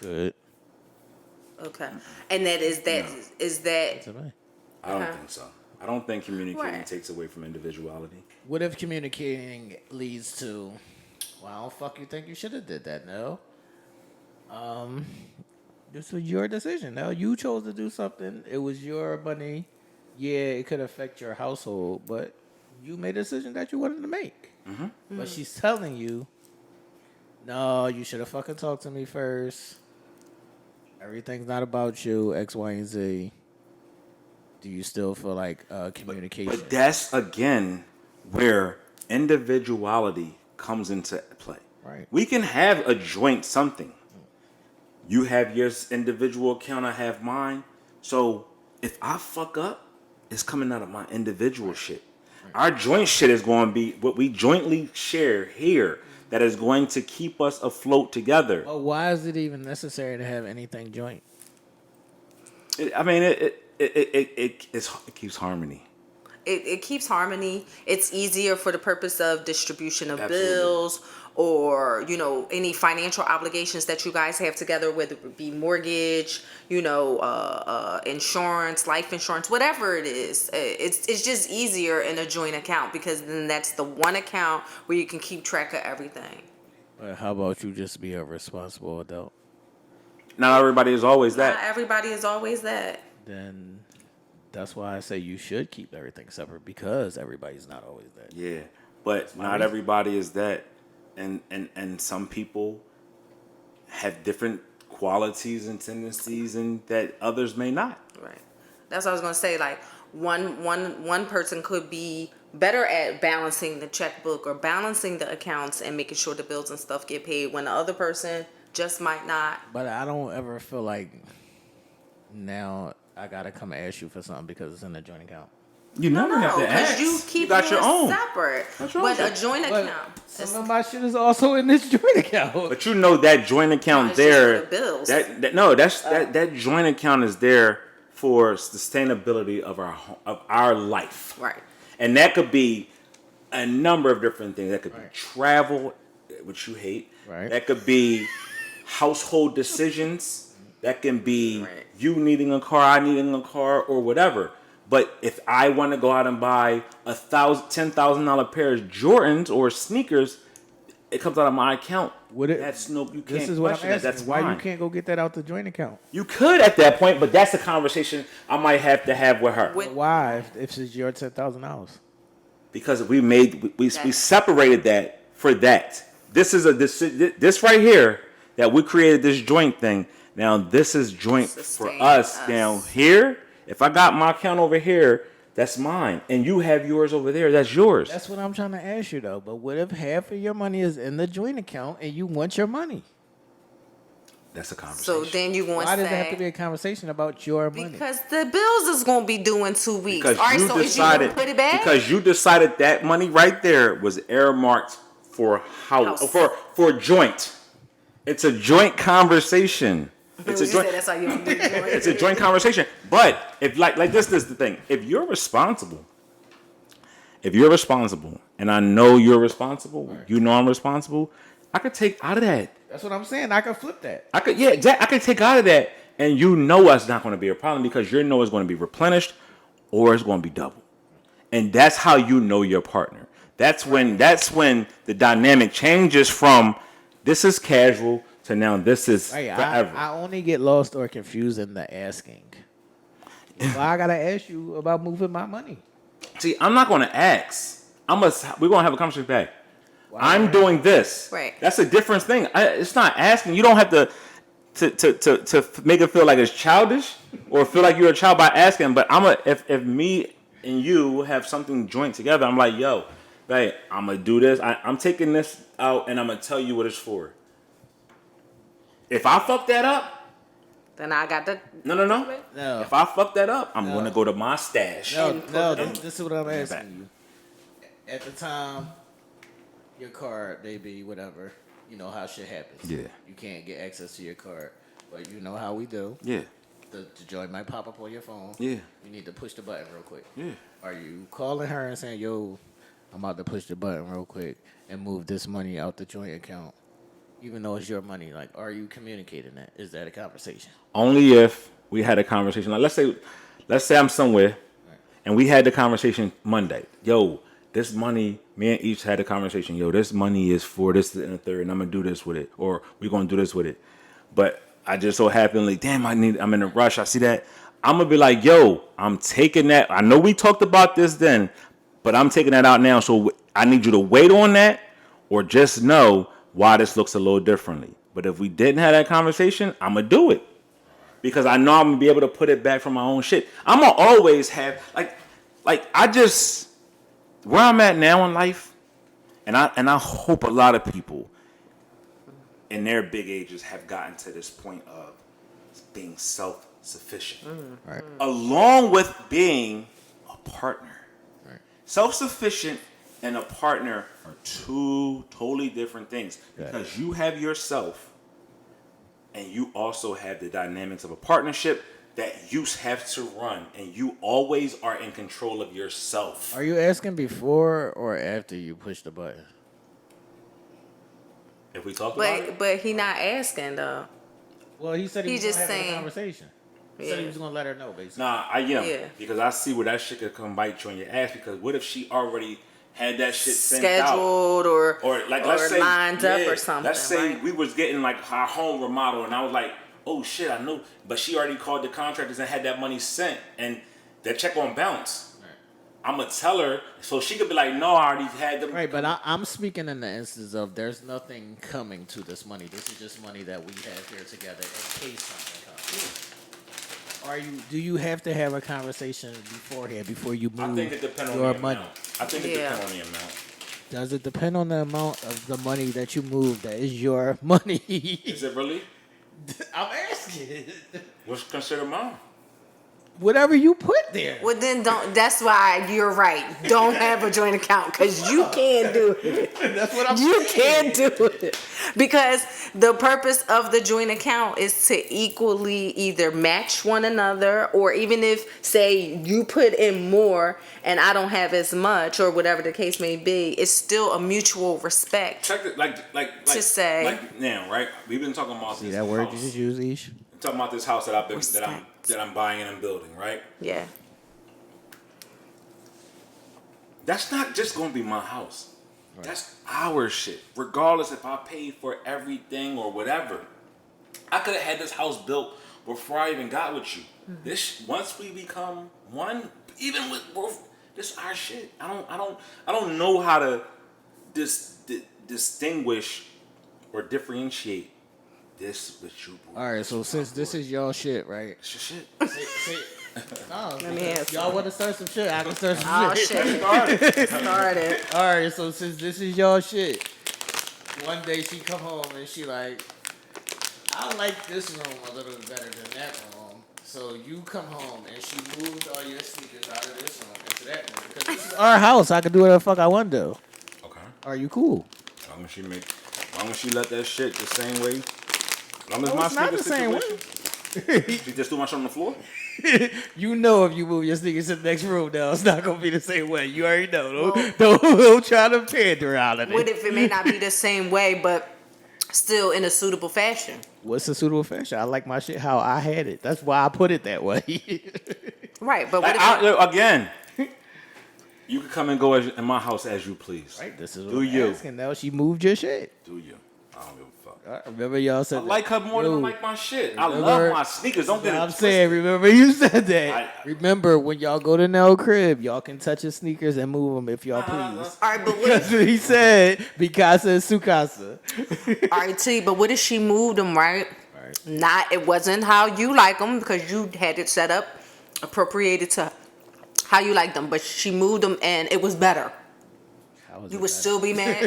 Good. Okay. And that is that No. is that That's okay. I don't think so. I don't think communicating Right. takes away from individuality. What if communicating leads to, well, fuck, you think you should have did that? No. This was your decision. Now you chose to do something. It was your money. Yeah, it could affect your household, but you made a decision that you wanted to make. But she's telling you, no, you should have fucking talked to me first. Everything's not about you, X, Y, and Z. Do you still feel like communication? But that's, again, where individuality comes into play. Right. We can have a joint something. You have your individual account, I have mine. So if I fuck up, it's coming out of my individual shit. Our joint shit is going to be what we jointly share here that is going to keep us afloat together. But why is it even necessary to have anything joint? It keeps harmony. it keeps harmony. It's easier for the purpose of distribution of Absolutely. bills or, you know, any financial obligations that you guys have together, whether it be mortgage, you know, insurance, life insurance, whatever it is. It's just easier in a joint account because then that's the one account where you can keep track of everything. But how about you just be a responsible adult? Not everybody is always Not that. everybody is always that. Then that's why I say you should keep everything separate because everybody's not always that. Yeah, but not reason. everybody is that, and some people have different qualities and tendencies, and that others may not. Right. That's what I was gonna say. Like one person could be better at balancing the checkbook or balancing the accounts and making sure the bills and stuff get paid when the other person just might not. But I don't ever feel like now I gotta come ask you for something because it's in a joint account. You never have to because ask. you keep got your yours own. separate. That's your But own a joint But account. some of my shit is also in this joint account. But you know that joint account it's just there. for the bills. That joint account is there for sustainability of our life. Right. And that could be a number of different things. That could be travel, which you hate. Right. That could be household decisions. That can be Right. you needing a car, I needing a car, or whatever. But if I want to go out and buy $10,000 pair of Jordans or sneakers, it comes out of my account. That's no, you can't. This is what I'm question that. asking. That's Why mine. you can't go get that out the joint account? You could at that point, but that's a conversation I might have to have with her. With- Why if it's your $10,000? Because we separated that for that. This is this right here that we created this joint thing. Now this is joint for Sustain us. us. Now here, if I got my account over here, that's mine, and you have yours over there. That's yours. That's what I'm trying to ask you though. But what if half of your money is in the joint account and you want your money? That's a conversation. So then you want Why to does it have to be say a conversation about your money? because the bills is gonna be due in 2 weeks. because All right, you so decided is you gonna put it back? because you decided that money right there was earmarked for house. For joint. It's a joint conversation. It's a You joint. said that's how you do it. It's a joint conversation. But if like this is the thing. If you're responsible, and I know you're responsible, you know I'm responsible, I could take out of that. That's what I'm saying. I can flip that. I could take out of that, and you know it's not going to be a problem because you know it's going to be replenished or it's going to be double. And that's how you know your partner. That's when the dynamic changes from this is casual to now this is Right, forever. I only get lost or confused in the asking. Why I gotta ask you about moving my money? See, I'm not gonna ask. We're gonna have a conversation back. Why I'm not? doing this. Right. That's a different thing. It's not asking. You don't have to make it feel like it's childish or feel like you're a child by asking. But if me and you have something joint together, I'm like, yo, babe, I'm gonna do this. I'm taking this out and I'm gonna tell you what it's for. If I fuck that up, Then I got the no. No. If I fuck that up, I'm gonna go to my stash. No, this is what I'm asking you. At the time, your card, baby, whatever, you know how shit happens. Yeah. You can't get access to your card, but you know how we do. Yeah. The joint might pop up on your phone. Yeah. You need to push the button real quick. Yeah. Are you calling her and saying, yo, I'm about to push the button real quick and move this money out the joint account? Even though it's your money, like, are you communicating that? Is that a conversation? Only if we had a conversation. Like, let's say I'm somewhere, and we had the conversation Monday. Yo, this money, me and each had a conversation. Yo, this money is for this and the third, and I'm gonna do this with it, or we're gonna do this with it. But I just so happen, like, damn, I'm in a rush. I see that. I'm gonna be like, yo, I'm taking that. I know we talked about this then, but I'm taking that out now. So I need you to wait on that, or just know why this looks a little differently. But if we didn't have that conversation, I'm gonna do it because I know I'm gonna be able to put it back from my own shit. I'm gonna always have like I just where I'm at now in life, and I hope a lot of people in their big ages have gotten to this point of being self-sufficient, Right. along with being a partner. Right. Self-sufficient and a partner are two totally different things because you have yourself and you also have the dynamics of a partnership that you have to run, and you always are in control of yourself. Are you asking before or after you push the button? If we talk about it, but he not asking though. Well, he said he He's was just going to have a saying- conversation. He said he was going to let her know, basically. nah, I am Yeah. because I see where that shit could come bite you on your ass. Because what if she already had that shit sent Scheduled or like let's say lined up or something. Let's say right? we was getting like our home remodeled, and I was like, oh shit, I know, but she already called the contractors and had that money sent, and that check on bounce. I'm gonna tell her so she could be like, no, I already had them. Right, but I'm speaking in the instance of there's nothing coming to this money. This is just money that we have here together in case something comes. Do you have to have a conversation beforehand before you move I think it depends on your the money? amount. I think it depends on the amount. Does it depend on the amount of the money that you move that is your money? Is it really? I'm asking. What's considered mine? Whatever you put there. Well, then don't. That's why you're right. Don't have a joint account because you can't do it. That's what I'm You saying. can't do it because the purpose of the joint account is to equally either match one another, or even if, say, you put in more and I don't have as much, or whatever the case may be, it's still a mutual respect. Check it, like To say- like now, right? We've been talking about See this that word house. you just used, Ish? I'm talking about this house that I'm buying and I'm building, right? Yeah. That's not just gonna be my house. Right. That's our shit. Regardless if I paid for everything or whatever. I could have had this house built before I even got with you. Mm-hmm. This once we become one, even with both, this is our shit. I don't know how to distinguish or differentiate this with you. Boy. All right, so since this is y'all shit, right? It's your shit. No, Let me ask y'all want to start some shit? I can start some Oh shit. shit! Started. All right, so since this is y'all shit, one day she come home and she like, I like this room a little bit better than that room. So you come home and she moved all your sneakers out of this room into that room because this is our house. I can do whatever the fuck I want to do. Okay. Are you cool? As long as she let that shit the same way. As long as No, my it's not the sneaker same way. situation. She just threw my shit on the floor. You know if you move your sneakers to the next room now, it's not gonna be the same way. You already know. Don't try to pander out of What it. if it may not be the same way, but still in a suitable fashion? What's a suitable fashion? I like my shit how I had it. That's why I put it that way. Right, but Like, what if again, You can come and go in my house as you please. Right. This is what Do I'm you? asking. Now she moved your shit. Do you? I don't give a fuck. Remember y'all said I like her more than I like my shit. I remember- love my sneakers. Don't get it I'm twisted. saying, remember you said that. Remember when y'all go to Nell crib, y'all can touch his sneakers and move them if y'all please. All right, but That's what he said. Mikasa and Sukasa. all right, T. But what if she moved them right? Not, it wasn't how you like them because you had it set up, appropriated to how you like them. But she moved them and it was better. You would still be mad.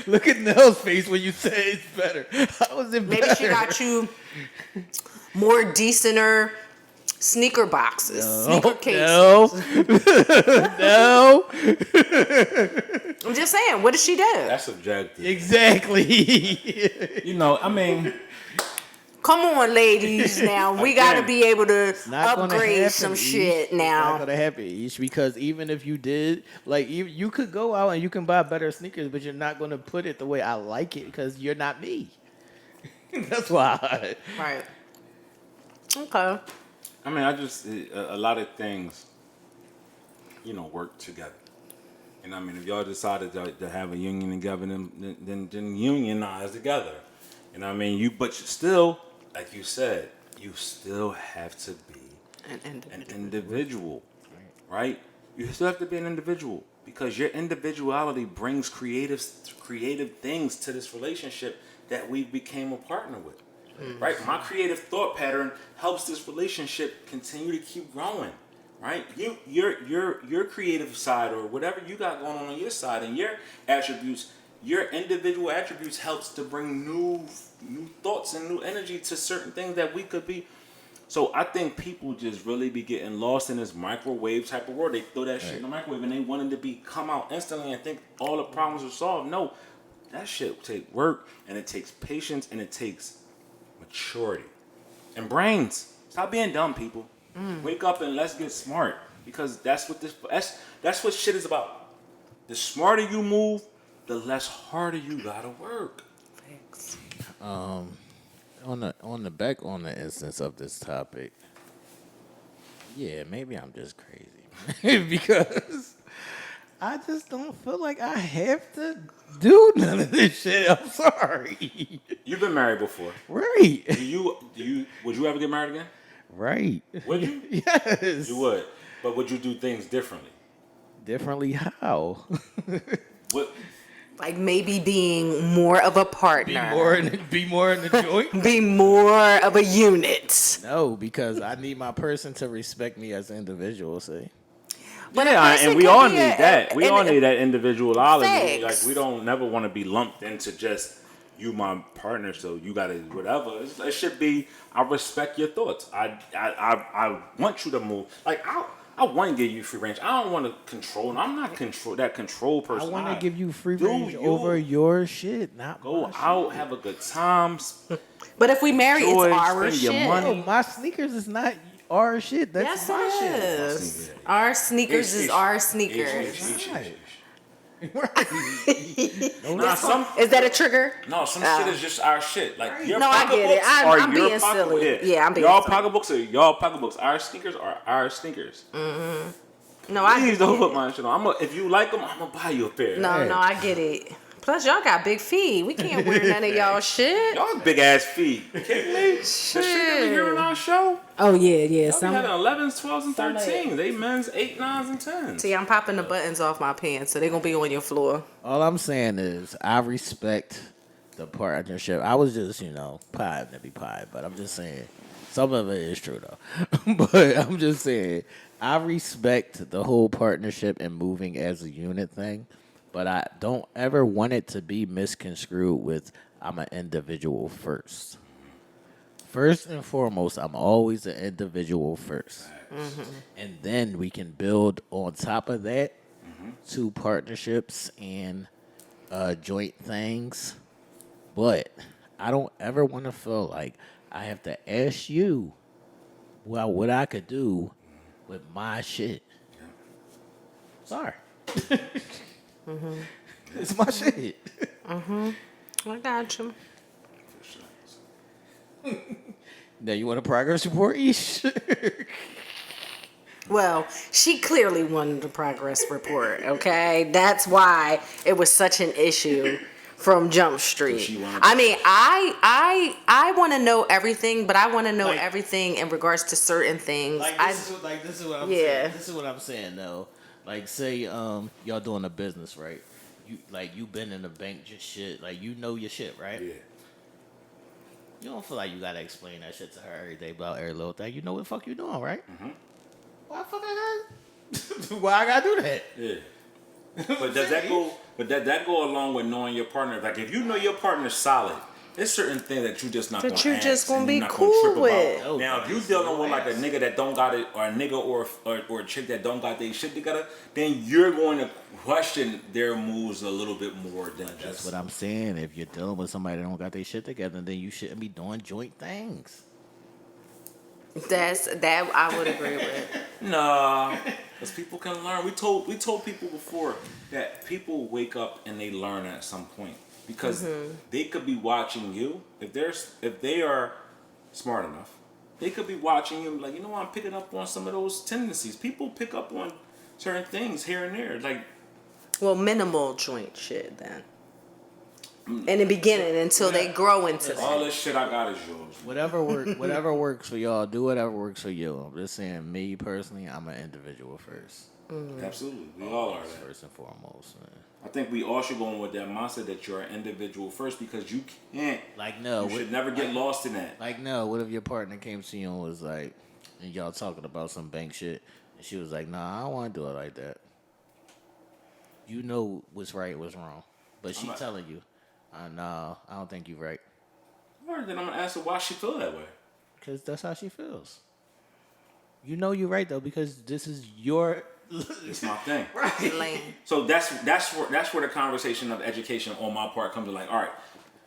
Look at Nell's face when you say it's better. How is it better? Maybe she got you more decenter sneaker boxes, sneaker cases. No. I'm just saying, what did she do? That's subjective. Exactly. You know, I mean, Come on, ladies. Now we got to Again, be able to Not gonna upgrade happen, some Ish. shit It's now. not gonna happen, Ish, because even if you did, like, you could go out and you can buy better sneakers, but you're not gonna put it the way I like it because you're not me. That's why. Right. Okay. I mean, I just a lot of things, you know, work together. And I mean, if y'all decided to have a union together, then unionize together. And I mean, but still, like you said, you still have to be an individual, right? You still have to be an individual because your individuality brings creative things to this relationship that we became a partner with, right? My creative thought pattern helps this relationship continue to keep growing, right? Your creative side or whatever you got going on your side and your attributes, your individual attributes helps to bring new thoughts and new energy to certain things that we could be. So I think people just really be getting lost in this microwave type of world. They throw that shit in the microwave and they want it to come out instantly and think all the problems are solved. No, that shit take work and it takes patience and it takes maturity and brains. Stop being dumb, people. Wake up and let's get smart because that's what shit is about. The smarter you move, the less harder you gotta work. Thanks. On the instance of this topic, yeah, maybe I'm just crazy because I just don't feel like I have to do none of this shit. I'm sorry. You've been married before. Right. Would you ever get married again? Right. Would you? Yes. You would. But would you do things differently? Differently how? What? Like maybe being more of a partner. Be more in the joint? Be more of a unit. No, because I need my person to respect me as an individual, see? But a Yeah, person and we could all be need that. We all need that individuality. Facts. Like we don't never want to be lumped into just you my partner, so you gotta whatever. It should be I respect your thoughts. I want you to move. Like I want to give you free range. I don't want to control. And I'm not that control person. I want to give you free Do range you. over your shit, not Go my out, shit. have a good time. But if we marry, Enjoy, it's our spend your shit. money. No, my sneakers is not our shit. Yes, That's my shit. it is. Our sneakers is our sneakers. Nah, some Is that a trigger? No, some shit is just our shit. Like your No, I get it. pocketbooks I'm are being your silly. pocketbooks. Yeah, I'm being y'all silly. pocketbooks are y'all pocketbooks. Our sneakers are our sneakers. No, I Please get don't it. put my shit on. If you like them, I'm gonna buy you a pair. No, I get it. Plus, y'all got big feet. We can't wear none of y'all shit. Y'all big ass feet. Kidding me? The shit that we hear on our show. Oh yeah. Y'all be having 11s, 12s, and some of 13s. They men's 8, 9s, and 10s. See, I'm popping the buttons off my pants, so they're gonna be on your floor. All I'm saying is I respect the partnership. I was just, pie to be pie, but I'm just saying some of it is true though. But I'm just saying I respect the whole partnership and moving as a unit thing, but I don't ever want it to be misconstrued with I'm an individual first. First and foremost, I'm always an individual first. Mm-hmm. And then we can build on top of that to partnerships and joint things. But I don't ever want to feel like I have to ask you what I could do with my shit. Sorry. It's my shit. I got you. Now you want a progress report, Ish? Well, she clearly wanted the progress report, okay? That's why it was such an issue from Jump Street. she wanted I mean, I want to know everything, but I want to know Like- everything in regards to certain things. This is what I'm Yeah. saying. This is what I'm saying though. Like say y'all doing a business, right? You been in the bank just shit, like you know your shit, right? Yeah. You don't feel like you gotta explain that shit to her every day about every little thing. You know what the fuck you doing, right? Mm-hmm. Why the fuck I got why I gotta do that? Yeah. But does that go? But that go along with knowing your partner? Like if you know your partner's solid, there's certain things that you just not That gonna you just ask gonna and be you're not cool gonna trip with. about. Now, if you dealing with like a nigga that don't got it, or a nigga or a chick that don't got their shit together, then you're going to question their moves a little bit more than That's just. what I'm saying. If you're dealing with somebody that don't got their shit together, then you shouldn't be doing joint things. That I would agree with. Nah, because people can learn. We told people before that people wake up and they learn at some point because they could be watching you. If they are smart enough, they could be watching you like, you know what, I'm picking up on some of those tendencies. People pick up on certain things here and there. Like, Well, minimal joint shit then. In the beginning, until they grow into all that. this shit I got is yours. Whatever works for y'all. Do whatever works for you. I'm just saying, me personally, I'm an individual first. Absolutely, we all are that. First and foremost, man. I think we all should go in with that mindset that you're an individual first because you can't. Like no, You should never get lost in that. Like no. What if your partner came to you and was like, and y'all talking about some bank shit, and she was like, "Nah, I don't want to do it like that." You know what's right, what's wrong, but she telling you, "No, I don't think you're right," All right, then I'm gonna ask her why she feel that way. because that's how she feels. You know you're right though, because this is your. It's my thing. Right. Lane. So that's where the conversation of education on my part comes to like, all right,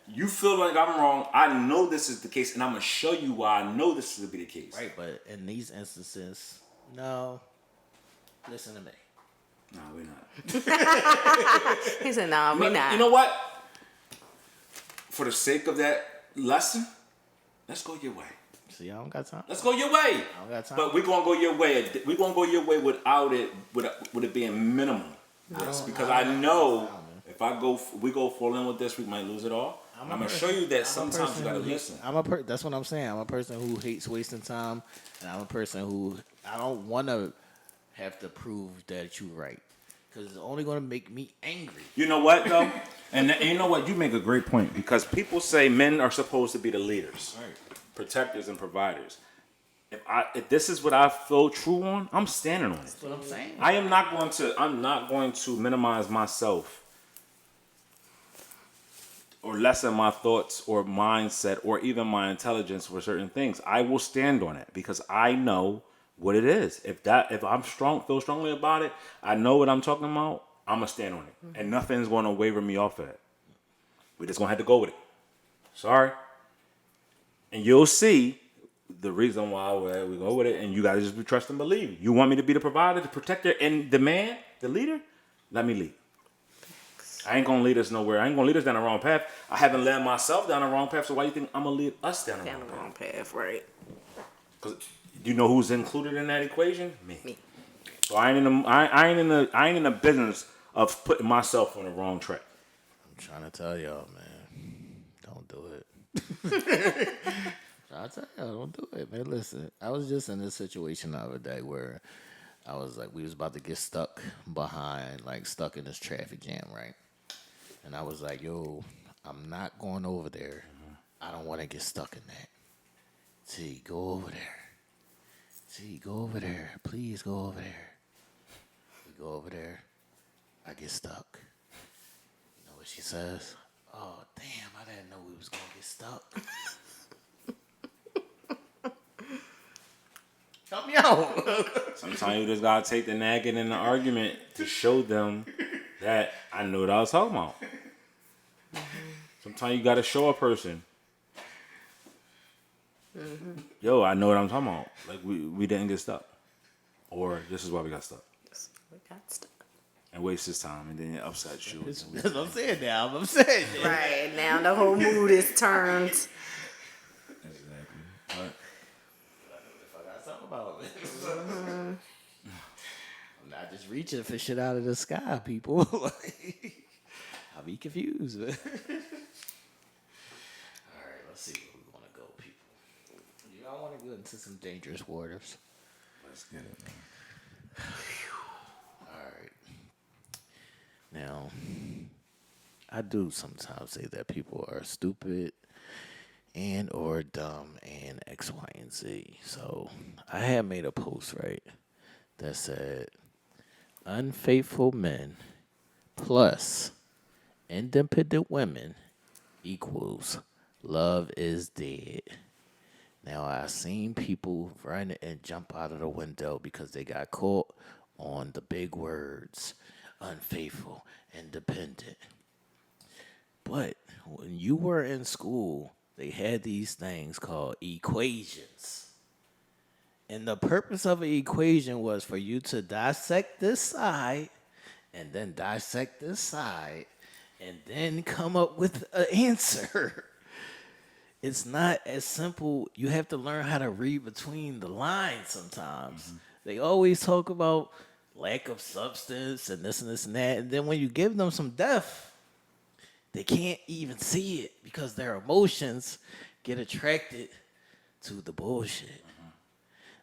you feel like I'm wrong. I know this is the case, and I'm gonna show you why I know this is to be the case. Right, but in these instances, no. Listen to me. No, we're not. He said, "Nah, we not." You know what? For the sake of that lesson, let's go your way. See, I don't got time. Let's go your way. I don't got time. But we're gonna go your way. We're gonna go your way without it, with it being minimal. Yes, because I know if we go full in with this, we might lose it all. I'm gonna show you that sometimes you gotta listen. That's what I'm saying. I'm a person who hates wasting time, and I'm a person who I don't want to have to prove that you're right, because it's only going to make me angry. You know what though, and you know what, you make a great point because people say men are supposed to be the leaders, Right. protectors, and providers. If this is what I feel true on, I'm standing on it. That's what I'm saying. I'm not going to minimize myself or lessen my thoughts or mindset or even my intelligence for certain things. I will stand on it because I know what it is. If I'm feel strongly about it, I know what I'm talking about, I'm gonna stand on it. And nothing's gonna waver me off of it. We just gonna have to go with it. Sorry. And you'll see the reason why we go with it, and you gotta just be trust and believe. You want me to be the provider, the protector, and the man, the leader? Let me lead. I ain't gonna lead us nowhere. I ain't gonna lead us down the wrong path. I haven't led myself down the wrong path, so why do you think I'm gonna lead us down the wrong path? Right. Because you know who's included in that equation? Me. So I ain't in the business of putting myself on the wrong track. I'm trying to tell y'all, man, don't do it. I tell y'all, don't do it, man. Listen, I was just in this situation the other day where I was like, we was about to get stuck in this traffic jam, right? And I was like, yo, I'm not going over there. I don't want to get stuck in that. T, go over there. T, go over there. Please go over there. We go over there. I get stuck. You know what she says? Oh, damn, I didn't know we was going to get stuck. Help me out. Sometimes you just gotta take the nagging in the argument to show them that I knew what I was talking about. Sometimes you gotta show a person, yo, I know what I'm talking about. Like we didn't get stuck, or this is why we got stuck, We got stuck. and waste his time, and then it upsets you. That's what I'm saying now. I'm upset. Right now, the whole mood is turned. Exactly. But If I got something about it. not just reaching for shit out of the sky, people. Like, I'll be confused. All right, let's see where we want to go, people. Y'all want to go into some dangerous waters? Let's get it, man. All right. Now, I do sometimes say that people are stupid and or dumb and X, Y, and Z. So I had made a post, right, that said unfaithful men plus independent women equals love is dead. Now I seen people run and jump out of the window because they got caught on the big words unfaithful, independent. But when you were in school, they had these things called equations. And the purpose of an equation was for you to dissect this side and then dissect this side and then come up with an answer. It's not as simple. You have to learn how to read between the lines sometimes. Mm-hmm. They always talk about lack of substance and this and that. And then when you give them some depth, they can't even see it because their emotions get attracted to the bullshit. Mm-hmm.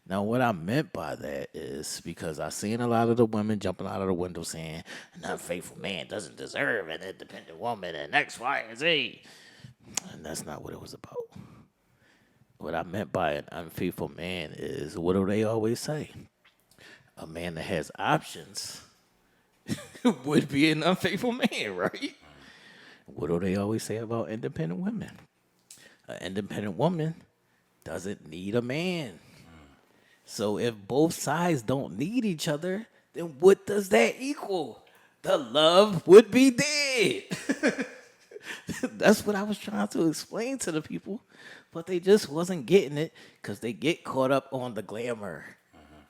Now, what I meant by that is because I seen a lot of the women jumping out of the window saying, an unfaithful man doesn't deserve an independent woman and X, Y, and Z. And that's not what it was about. What I meant by an unfaithful man is, what do they always say? A man that has options would be an unfaithful man, right? What do they always say about independent women? An independent woman doesn't need a man. So if both sides don't need each other, then what does that equal? The love would be dead. That's what I was trying to explain to the people, but they just wasn't getting it because they get caught up on the glamour. Mm-hmm.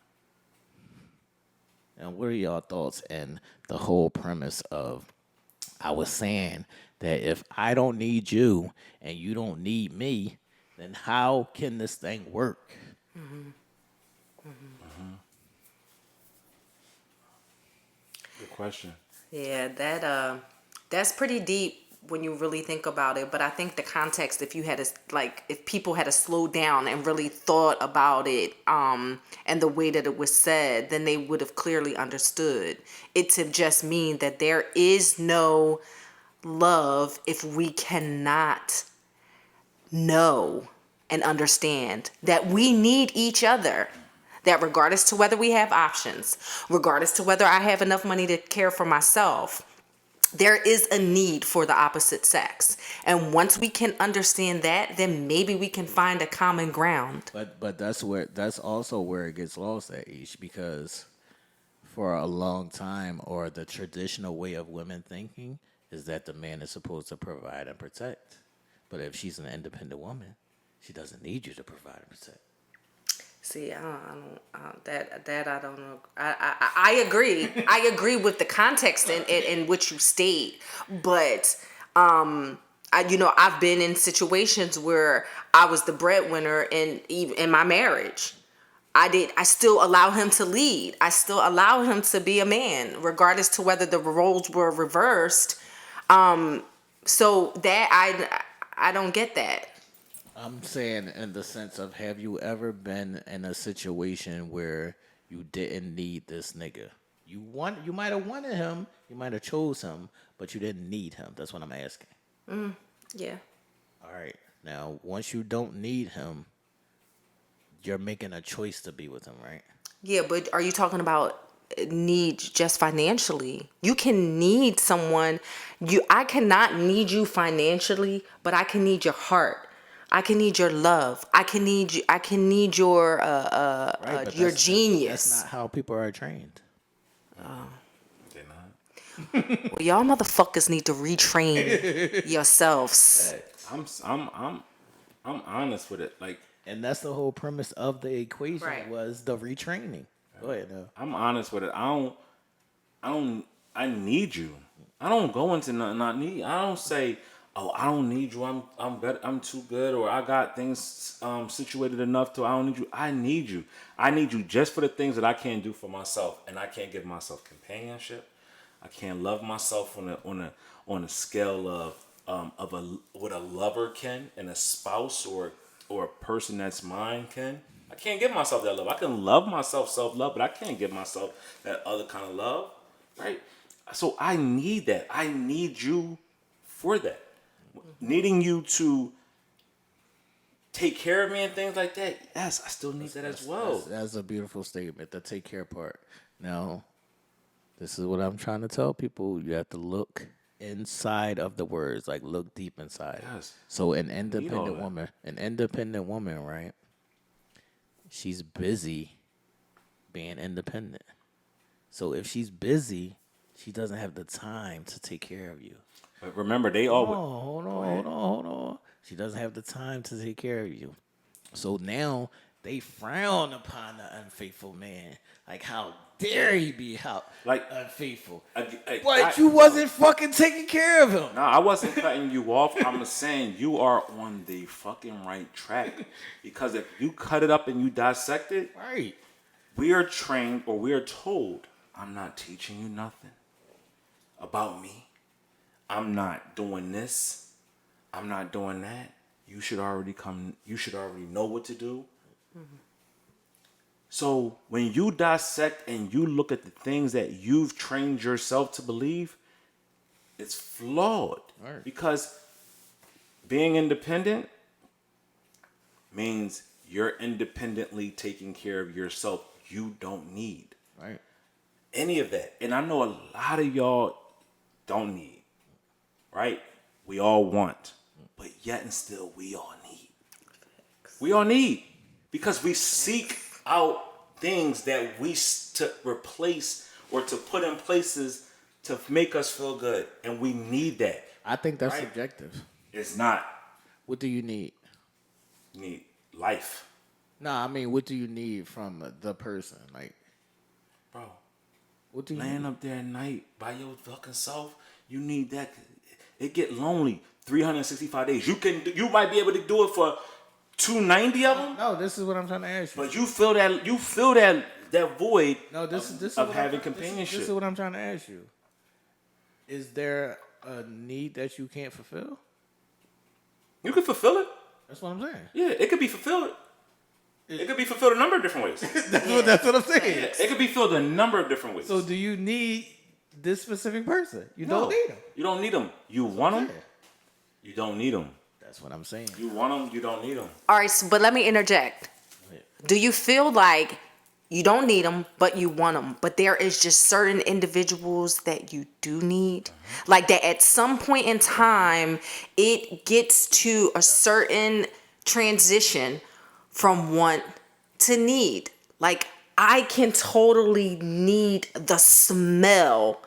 And what are y'all thoughts and the whole premise of, I was saying that if I don't need you and you don't need me, then how can this thing work? Mm-hmm. Mm-hmm. Good question. Yeah, that's pretty deep when you really think about it. But I think the context, if you had if people had to slow down and really thought about it, and the way that it was said, then they would have clearly understood it to just mean that there is no love if we cannot know and understand that we need each other. That regardless to whether we have options, regardless to whether I have enough money to care for myself, there is a need for the opposite sex. And once we can understand that, then maybe we can find a common ground. But that's also where it gets lost at Ish, because for a long time, or the traditional way of women thinking is that the man is supposed to provide and protect. But if she's an independent woman, she doesn't need you to provide and protect. See, I don't know. I agree. I agree with the context in which you state, but I've been in situations where I was the breadwinner in my marriage. I still allow him to lead. I still allow him to be a man, regardless to whether the roles were reversed. So that I don't get that. I'm saying in the sense of, have you ever been in a situation where you didn't need this nigga? You might have wanted him, you might have chose him, but you didn't need him. That's what I'm asking. Yeah. All right. Now, once you don't need him, you're making a choice to be with him, right? Yeah, but are you talking about need just financially? You can need someone. I cannot need you financially, but I can need your heart. I can need your love. I can need you. I can need your your genius. That's not how people are trained. They're not. Well, y'all motherfuckers need to retrain yourselves. I'm honest with it. Like, and that's the whole premise of the equation, Right. was the retraining. Go ahead, now. I'm honest with it. I need you. I don't go into nothing I need. I don't say, oh, I don't need you. I'm better. I'm too good, or I got things situated enough to I don't need you. I need you. I need you just for the things that I can't do for myself, and I can't give myself companionship. I can't love myself on a scale of a what a lover can, and a spouse or a person that's mine can. I can't give myself that love. I can love myself, self-love, but I can't give myself that other kind of love, right? So I need that. I need you for that. Needing you to take care of me and things like that. Yes, I still need that as well. That's a beautiful statement. The take care part. Now, this is what I'm trying to tell people. You have to look inside of the words, like look deep inside. Yes. So Need all that. an independent woman, right? She's busy being independent. So if she's busy, she doesn't have the time to take care of you. But remember, they Oh, always hold on. She doesn't have the time to take care of you. So now they frown upon the unfaithful man. Like, how dare he be Like, unfaithful? but You wasn't fucking taking care of him. No, I wasn't cutting you off. I'm saying you are on the fucking right track. Because if you cut it up and you dissect it, Right. we are trained or we are told, I'm not teaching you nothing about me. I'm not doing this. I'm not doing that. You should already know what to do. Mm-hmm. So when you dissect and you look at the things that you've trained yourself to believe, it's flawed. Right. Because being independent means you're independently taking care of yourself. You don't need Right. any of that. And I know a lot of y'all don't need, right? We all want, but yet and still we all need. We all need because we seek out things that to replace or to put in places to make us feel good. And we need that. I think that's Right. subjective. It's not. What do you need? You need life. Nah, I mean, what do you need from the person? Like, Bro, what do you laying need? up there at night by your fucking self, you need that. It get lonely 365 days. You might be able to do it for 290 of them, No, this is what I'm trying to ask you. but you feel that void No, this is of what having I'm, companionship. This is what I'm trying to ask you. Is there a need that you can't fulfill? You can fulfill it. That's what I'm saying. Yeah, it could be fulfilled. It could be fulfilled a number of different ways. That's what I'm saying. Yeah, it could be filled a number of different ways. So do you need this specific person? You No, don't need him. You don't need them. You want them. Yeah. You don't need them. That's what I'm saying. You want them. You don't need them. All right, but let me interject. Do you feel like you don't need them, but you want them, but there is just certain individuals that you do need? Like that at some point in time, it gets to a certain transition from want to need. Like I can totally need the smell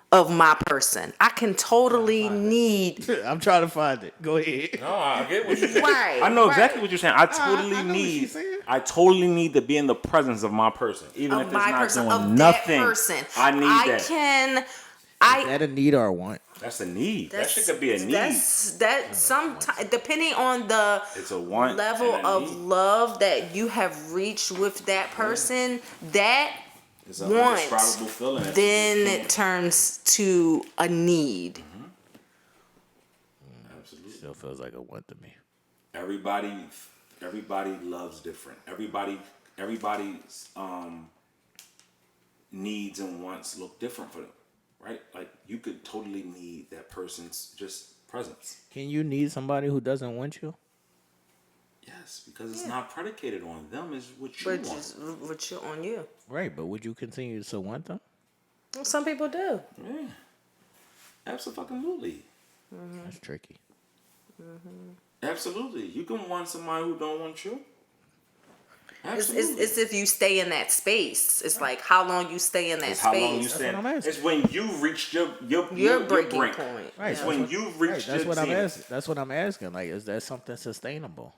of my person. I can totally need. I'm trying to find it. Go ahead. No, I get what you're saying. Right, I know right. exactly what you're saying. I know what she's saying. I totally need to be in the presence of my person, even if Of it's my not person, doing of nothing. that person. I need that. Is that a need or a want? That's a need. That shit could be a need. That sometimes, depending on the It's a want level and a of need. love that you have reached with that person, that It's an want indescribable feeling. that you then just it can't- turns to a need. Absolutely. Still feels like a want to me. Everybody loves different. Everybody's needs and wants look different for them, right? Like you could totally need that person's just presence. Can you need somebody who doesn't want you? Yes, because it's not predicated on them. It's what you But want. just what you on you. Right, but would you continue to want them? Some people do. Yeah, absolutely. That's tricky. Absolutely. You can want somebody who don't want you. It's, Absolutely. it's if you stay in that space. It's like how long you stay in that It's space. how long you That's stand. what I'm asking. It's when you reach your breaking brink. point. Right. It's that's when what- you've reached right, that's your what I'm zenith. asking. That's what I'm asking. Like, is that something sustainable?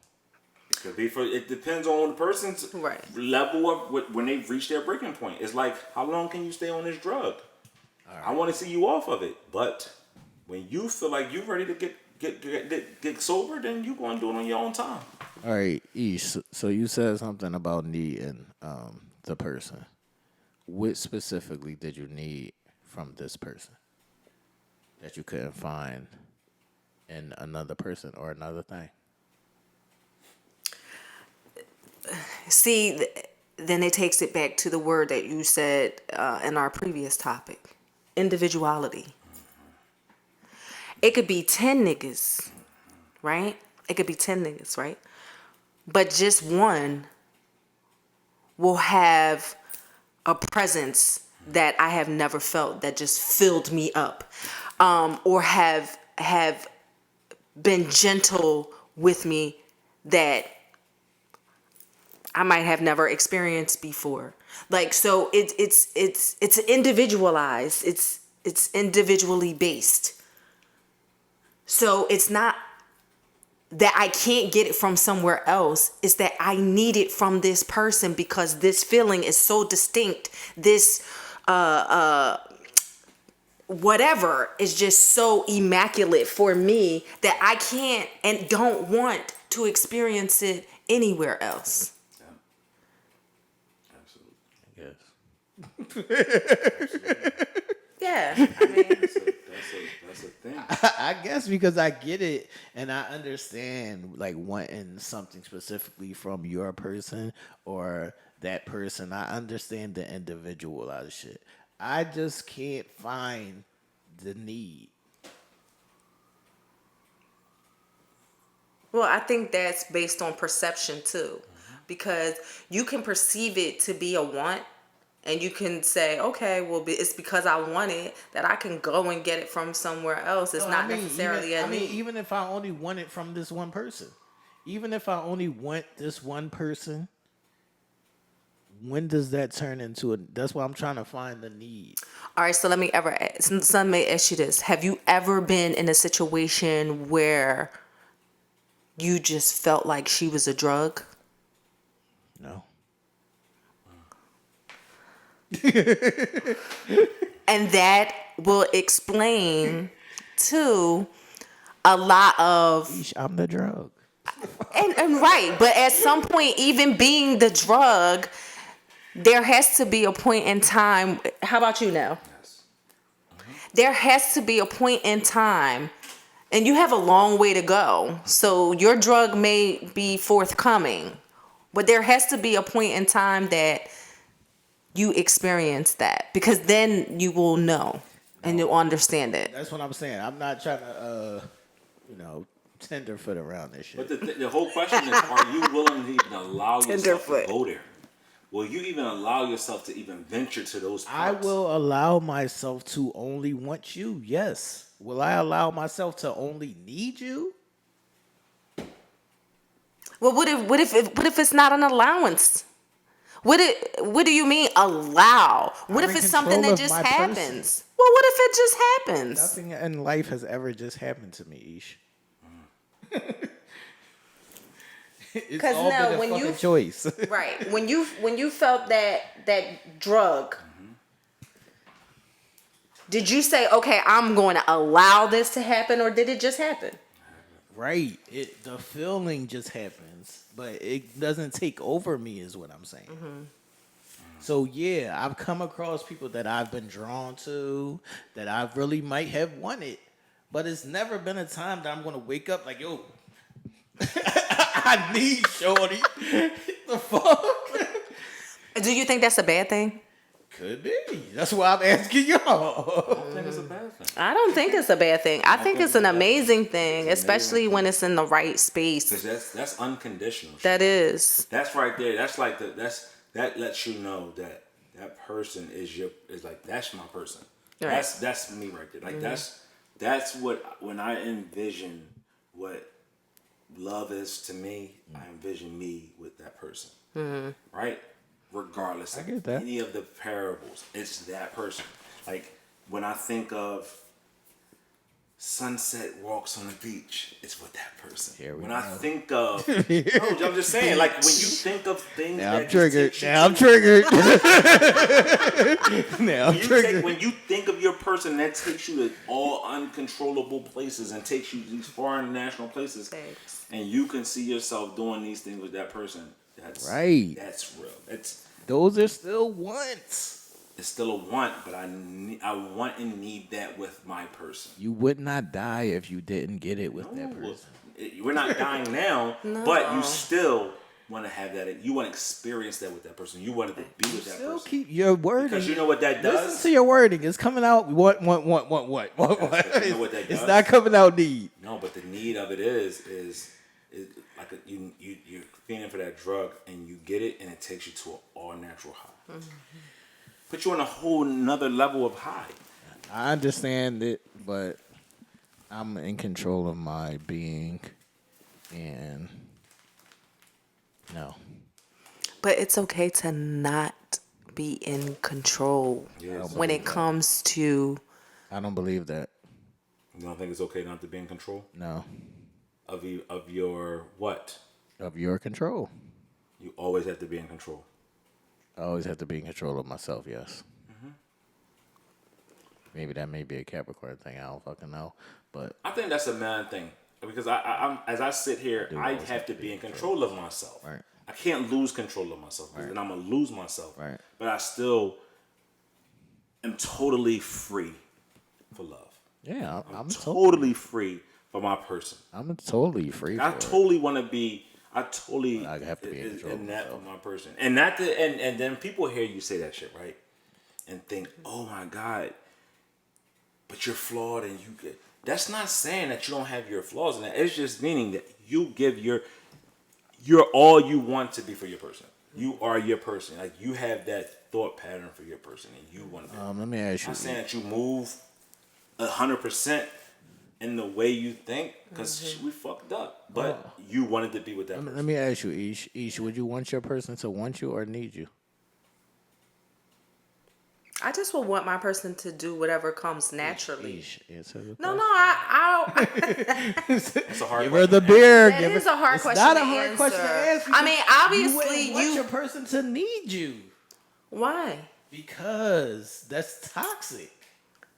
It could be it depends on the person's Right. level of when they've reached their breaking point. It's like, how long can you stay on this drug? I want to see you off of it. But when you feel like you're ready to get sober, then you going to do it on your own time. All right, Ish. So you said something about needing the person. What specifically did you need from this person that you couldn't find in another person or another thing? See, then it takes it back to the word that you said in our previous topic, individuality. It could be 10 niggas, right? It could be 10 niggas, right? But just one will have a presence that I have never felt that just filled me up, or have been gentle with me that I might have never experienced before. Like, so it's individualized. It's individually based. So it's not that I can't get it from somewhere else. It's that I need it from this person because this feeling is so distinct. This whatever is just so immaculate for me that I can't and don't want to experience it anywhere else. Absolutely. Yes. Yeah, I mean, That's a thing. I guess because I get it and I understand like wanting something specifically from your person or that person. I understand the individualized shit. I just can't find the need. well, I think that's based on perception too, because you can perceive it to be a want, and you can say, okay, well, it's because I want it that I can go and get it from somewhere else. It's not necessarily a need. Even if I only want it from this one person, even if I only want this one person, when does that turn into a? That's why I'm trying to find the need. All right, so let me ask you this: have you ever been in a situation where you just felt like she was a drug? No. And that will explain to a lot of Yeesh, I'm the drug. and right, but at some point, even being the drug, there has to be a point in time. How about you now? Yes. There has to be a point in time, and you have a long way to go. So your drug may be forthcoming, but there has to be a point in time that you experience that, because then you will know and you'll understand it. That's what I'm saying. I'm not trying to, tenderfoot around this shit. But the whole question is, are you willing to even allow yourself Tenderfoot. to go there? Will you even allow yourself to even venture to those parts? I will allow myself to only want you. Yes. Will I allow myself to only need you? Well, what if it's not an allowance? What do you mean allow? What I'm if in it's something control that of just my happens? person. Well, what if it just happens? Nothing in life has ever just happened to me, Ish. It's 'Cause all now, been a when fucking you- choice. Right. When you felt that drug, did you say, okay, I'm going to allow this to happen, or did it just happen? Right. The feeling just happens, but it doesn't take over me is what I'm saying. So yeah, I've come across people that I've been drawn to, that I really might have wanted, but it's never been a time that I'm gonna wake up like, yo, I need shorty. The fuck? Do you think that's a bad thing? Could be. That's why I'm asking y'all. I think it's a bad thing. I don't think it's a bad thing. I think it's an amazing thing, It's an especially amazing when thing. it's in the right space. Because that's unconditional. That is. That's right there. That's like that lets you know that that person is that's my person. Right. That's me right there. Like that's what, when I envision what love is to me, I envision me with that person. Right? Regardless I of get that. any of the parables, it's that person. Like when I think of sunset walks on the beach, it's with that person. Here we When go. I think of, no, I'm just saying, like when you think of things Now that I'm triggered. just takes you Now I'm to- triggered. Now I'm when triggered. when you think of your person, that takes you to all uncontrollable places and takes you to these foreign national places, Thanks. and you can see yourself doing these things with that person. That's Right. That's real. Those are still wants. It's still a want, but I want and need that with my person. You would not die if you didn't get it with that No, person. we're not dying now, but you still want to have that. You want to experience that with that person. You want to be with that Still person. keep your wording. Because you know what that does? Listen to your wording. It's coming out what. You know what that It's does? not coming out need. No, but the need of it is like you're feeling for that drug and you get it and it takes you to an all natural high. Mm-hmm. Put you on a whole nother level of high. I understand it, but I'm in control of my being, and no. But it's okay to not be in control when it comes to. I don't believe that. You don't think it's okay not to be in control? No. Of your what? Of your control. You always have to be in control. I always have to be in control of myself, yes. Mm-hmm. Maybe that may be a Capricorn thing. I don't fucking know. But I think that's a man thing. Because I'm as I sit here, I always have to be in control of myself. Right. I can't lose control of myself because then I'm going to lose myself. Right. But I still am totally free for love. yeah, I'm totally free for my person. I'm totally free. I for totally want to be. I totally I have to be in control of that myself. for my person, and not the and then people hear you say that shit, right, and think, oh my god, but you're flawed and you get. That's not saying that you don't have your flaws in that. It's just meaning that you give you're all you want to be for your person. You are your person. Like you have that thought pattern for your person, and you want to. Let me ask you. I'm saying that you move 100% in the way you think, because we fucked up. But you wanted to be with that person. Let me ask you, Ish, would you want your person to want you or need you? I just would want my person to do whatever comes naturally. Ish, answer the No, It's a hard Give her question. the beer. That is a hard question Not to a hard question to answer. ask. I mean, obviously you want your person to need you Why? because that's toxic.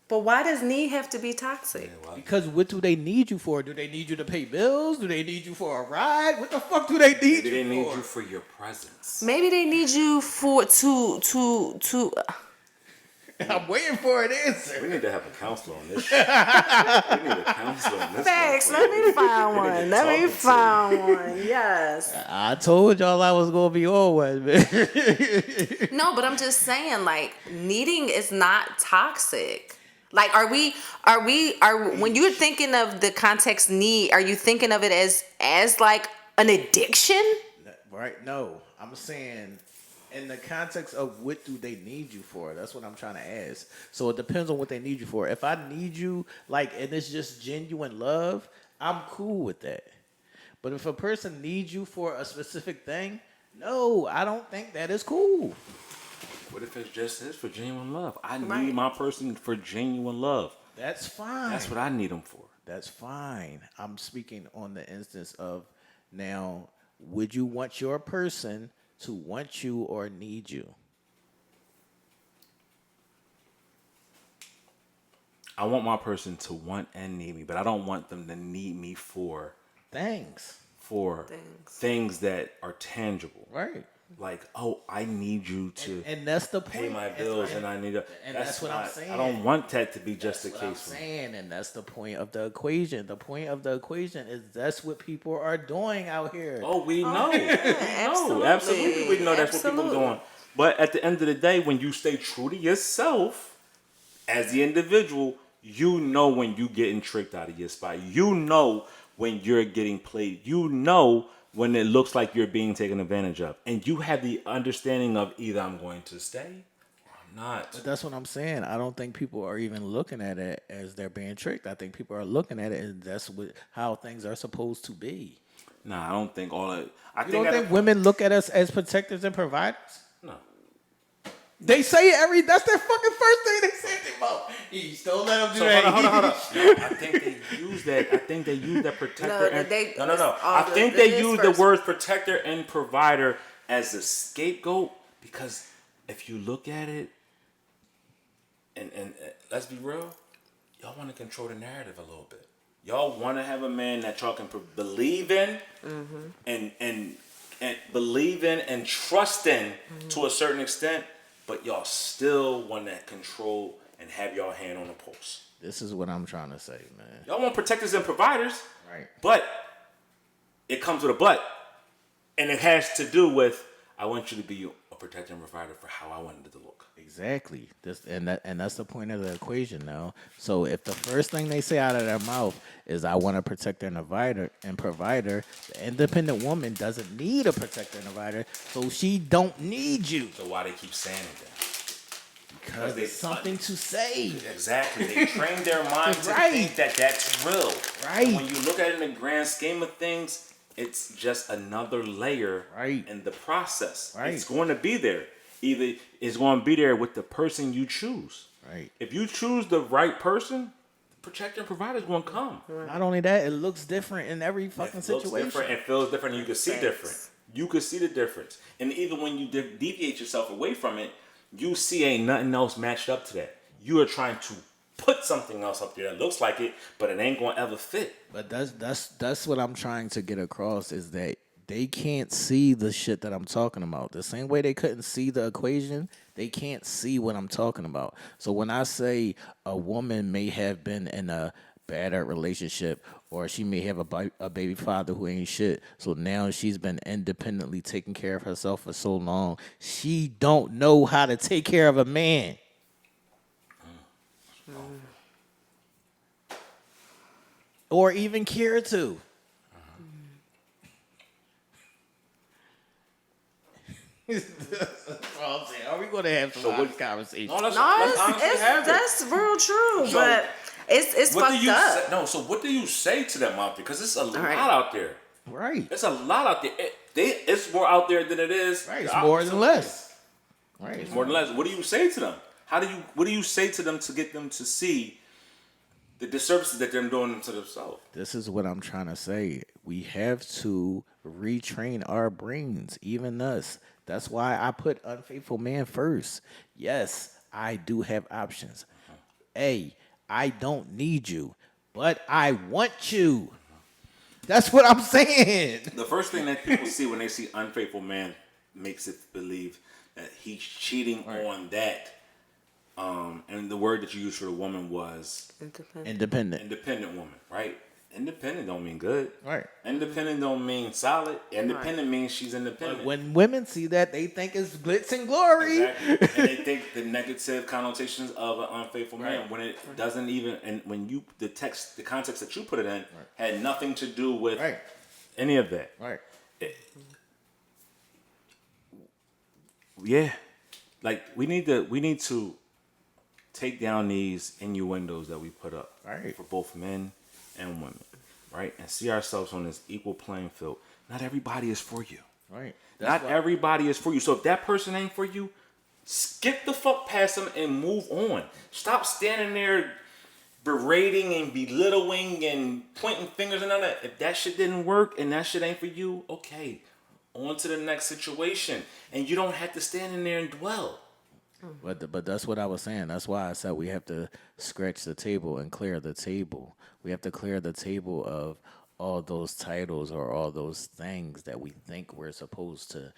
But why does need have to be toxic? Because what do they need you for? Do they need you to pay bills? Do they need you for a ride? What the fuck do they need Maybe you they for? need you for your presence. Maybe they need you for to. I'm waiting for an answer. We need to have a counselor on this shit. We need a counselor on this. Facts. motherfucker. Let me find We need one. to Let me talk to. find one. Yes. I told y'all I was gonna be on one, man. No, but I'm just saying, like, needing is not toxic. Like, are when you're thinking of the context need, are you thinking of it as like an addiction? Right? No, I'm saying in the context of what do they need you for? That's what I'm trying to ask. So it depends on what they need you for. If I need you, like, and it's just genuine love, I'm cool with that. But if a person needs you for a specific thing, no, I don't think that is cool. What if it just is for genuine love? I Right. need my person for genuine love. That's fine. That's what I need them for. That's fine. I'm speaking on the instance of now, would you want your person to want you or need you? I want my person to want and need me, but I don't want them to need me for Thanks. things that are tangible. Right. Like, oh, I need you to And that's the point. pay my bills, and I need to. And that's what I'm not- saying. I don't want that to be just the That's what I'm case for me. saying, and that's the point of the equation. The point of the equation is that's what people are doing out here. Oh, we know. absolutely. Absolutely, we know that's what people Absolutely. are doing. But at the end of the day, when you stay true to yourself as the individual, you know when you getting tricked out of your spot. You know when you're getting played. You know when it looks like you're being taken advantage of. And you have the understanding of either I'm going to stay or I'm not. But that's what I'm saying. I don't think people are even looking at it as they're being tricked. I think people are looking at it and that's how things are supposed to be. Nah, I don't think all that. I You don't think women look at us as protectors and providers? No. They say it that's their fucking first thing they say. Don't let them do So that. hold on. No, I think they use that. I think they use that protector. No. I think they use the words protector and provider as a scapegoat because if you look at it, and let's be real, y'all want to control the narrative a little bit. Y'all want to have a man that y'all can believe in, and believe in and trust in to a certain extent, but y'all still want that control and have y'all hand on the pulse. This is what I'm trying to say, man. Y'all want protectors and providers, Right? but it comes with a but, and it has to do with I want you to be a protector and provider for how I wanted it to look. Exactly. That's the point of the equation now. So if the first thing they say out of their mouth is I want a protector and provider, the independent woman doesn't need a protector and provider, so she don't need you. So why they keep saying it then? Because there's something to say. Exactly. They train their mind to Right. think that that's real. Right. And when you look at it in the grand scheme of things, it's just another layer Right. in the process. Right. It's going to be there. Either it's going to be there with the person you choose. Right. If you choose the right person, the protector and provider is going to come. Not only that, it looks different in every fucking It looks situation. different. It feels different. And you can see different. You can see the difference. And even when you deviate yourself away from it, you see ain't nothing else matched up to that. You are trying to put something else up there that looks like it, but it ain't going to ever fit. But that's what I'm trying to get across is that they can't see the shit that I'm talking about. The same way they couldn't see the equation, they can't see what I'm talking about. So when I say a woman may have been in a bad relationship or she may have a baby father who ain't shit, so now she's been independently taking care of herself for so long, she don't know how to take care of a man. Or even care to. Well, I'm saying, are we going to have some honest conversation? No, let's No, honestly have it. that's real true, So, but it's What do fucked you up. say? No, so what do you say to them out there? Because it's a lot right. out there. Right. It's a lot out there. It's more out there than it is. Right. It's more than less. Right. It's more than less. What do you say to them? What do you say to them to get them to see the disservices that they're doing to themselves? This is what I'm trying to say. We have to retrain our brains, even us. That's why I put unfaithful man first. Yes, I do have options. A, I don't need you, but I want you. That's what I'm saying. The first thing that people see when they see unfaithful man makes it believe that he's cheating on that. And the word that you used for the woman was Independent. independent woman, right? Independent don't mean good. Right. Independent don't mean solid. Independent means she's independent. When women see that, they think it's glitz and glory. Exactly. And they think the negative connotations of an unfaithful man when it doesn't even, and when you, the context that you put it in had nothing to do with any of that. Right. Yeah. Like we need to take down these innuendos that we put up for both men and women, right? And see ourselves on this equal playing field. Not everybody is for you. Right. Not everybody is for you. So if that person ain't for you, skip the fuck past them and move on. Stop standing there berating and belittling and pointing fingers and all that. If that shit didn't work and that shit ain't for you, okay. On to the next situation. And you don't have to stand in there and dwell. But that's what I was saying. That's why I said we have to scratch the table and clear the table. We have to clear the table of all those titles or all those things that we think we're supposed to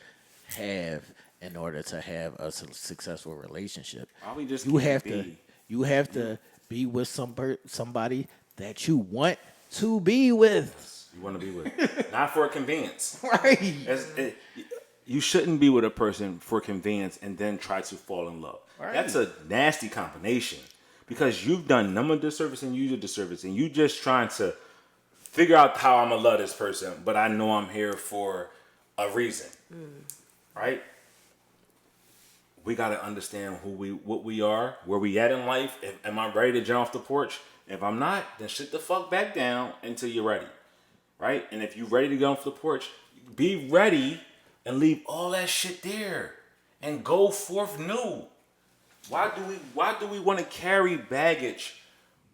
have in order to have a successful relationship. Probably just You have to be with somebody that you want to be with. You want to be with. Not for convenience. Right. You shouldn't be with a person for convenience and then try to fall in love. Right. That's a nasty combination because you've done them a disservice and you a disservice, and you just trying to figure out how I'm gonna love this person, but I know I'm here for a reason, right? We gotta understand what we are, where we at in life. Am I ready to jump off the porch? If I'm not, then sit the fuck back down until you're ready, right? And if you're ready to get off the porch, be ready. And leave all that shit there. And go forth new. Why do we want to carry baggage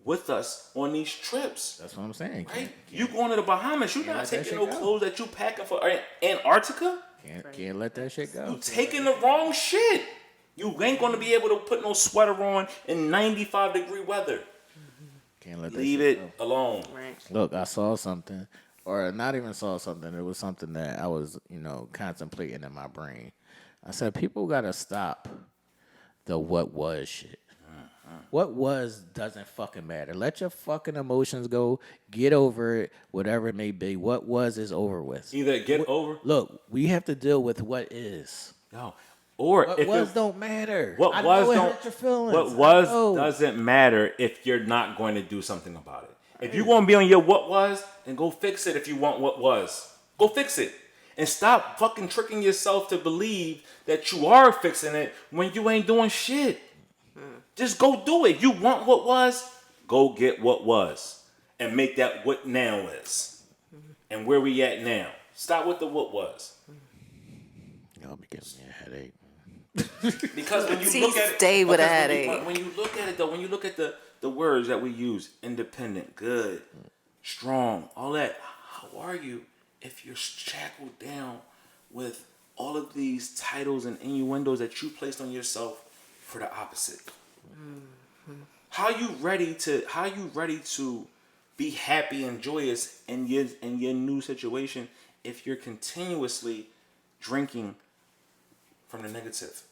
with us on these trips? That's what I'm saying. Right? You going to the Bahamas? You're not let that taking shit no go. clothes that you packing for Antarctica. Can't let that shit go. You taking the wrong shit. You ain't gonna be able to put no sweater on in 95-degree weather. Can't let that Leave shit it go. alone. Right. Look, I saw something, or not even saw something. It was something that I was, contemplating in my brain. I said, people gotta stop the what was shit. What was doesn't fucking matter. Let your fucking emotions go. Get over it, whatever it may be. What was is over with. Either get over, Look, we have to deal with what is. no, or What if was it, don't matter. what I was know it don't, hurt your feelings. what I was know. doesn't matter if you're not going to do something about it. If you're going to be on your what was, then go fix it. If you want what was, go fix it. And stop fucking tricking yourself to believe that you are fixing it when you ain't doing shit. Just go do it. You want what was, go get what was. And make that what now is. And where we at now. Stop with the what was. Y'all be giving me a headache. Because when you See, look at it, stay with a because headache. when you look at it though, when you look at the words that we use, independent, good, strong, all that, how are you if you're shackled down with all of these titles and innuendos that you placed on yourself for the opposite? How you ready to be happy and joyous in your new situation if you're continuously drinking from the negative?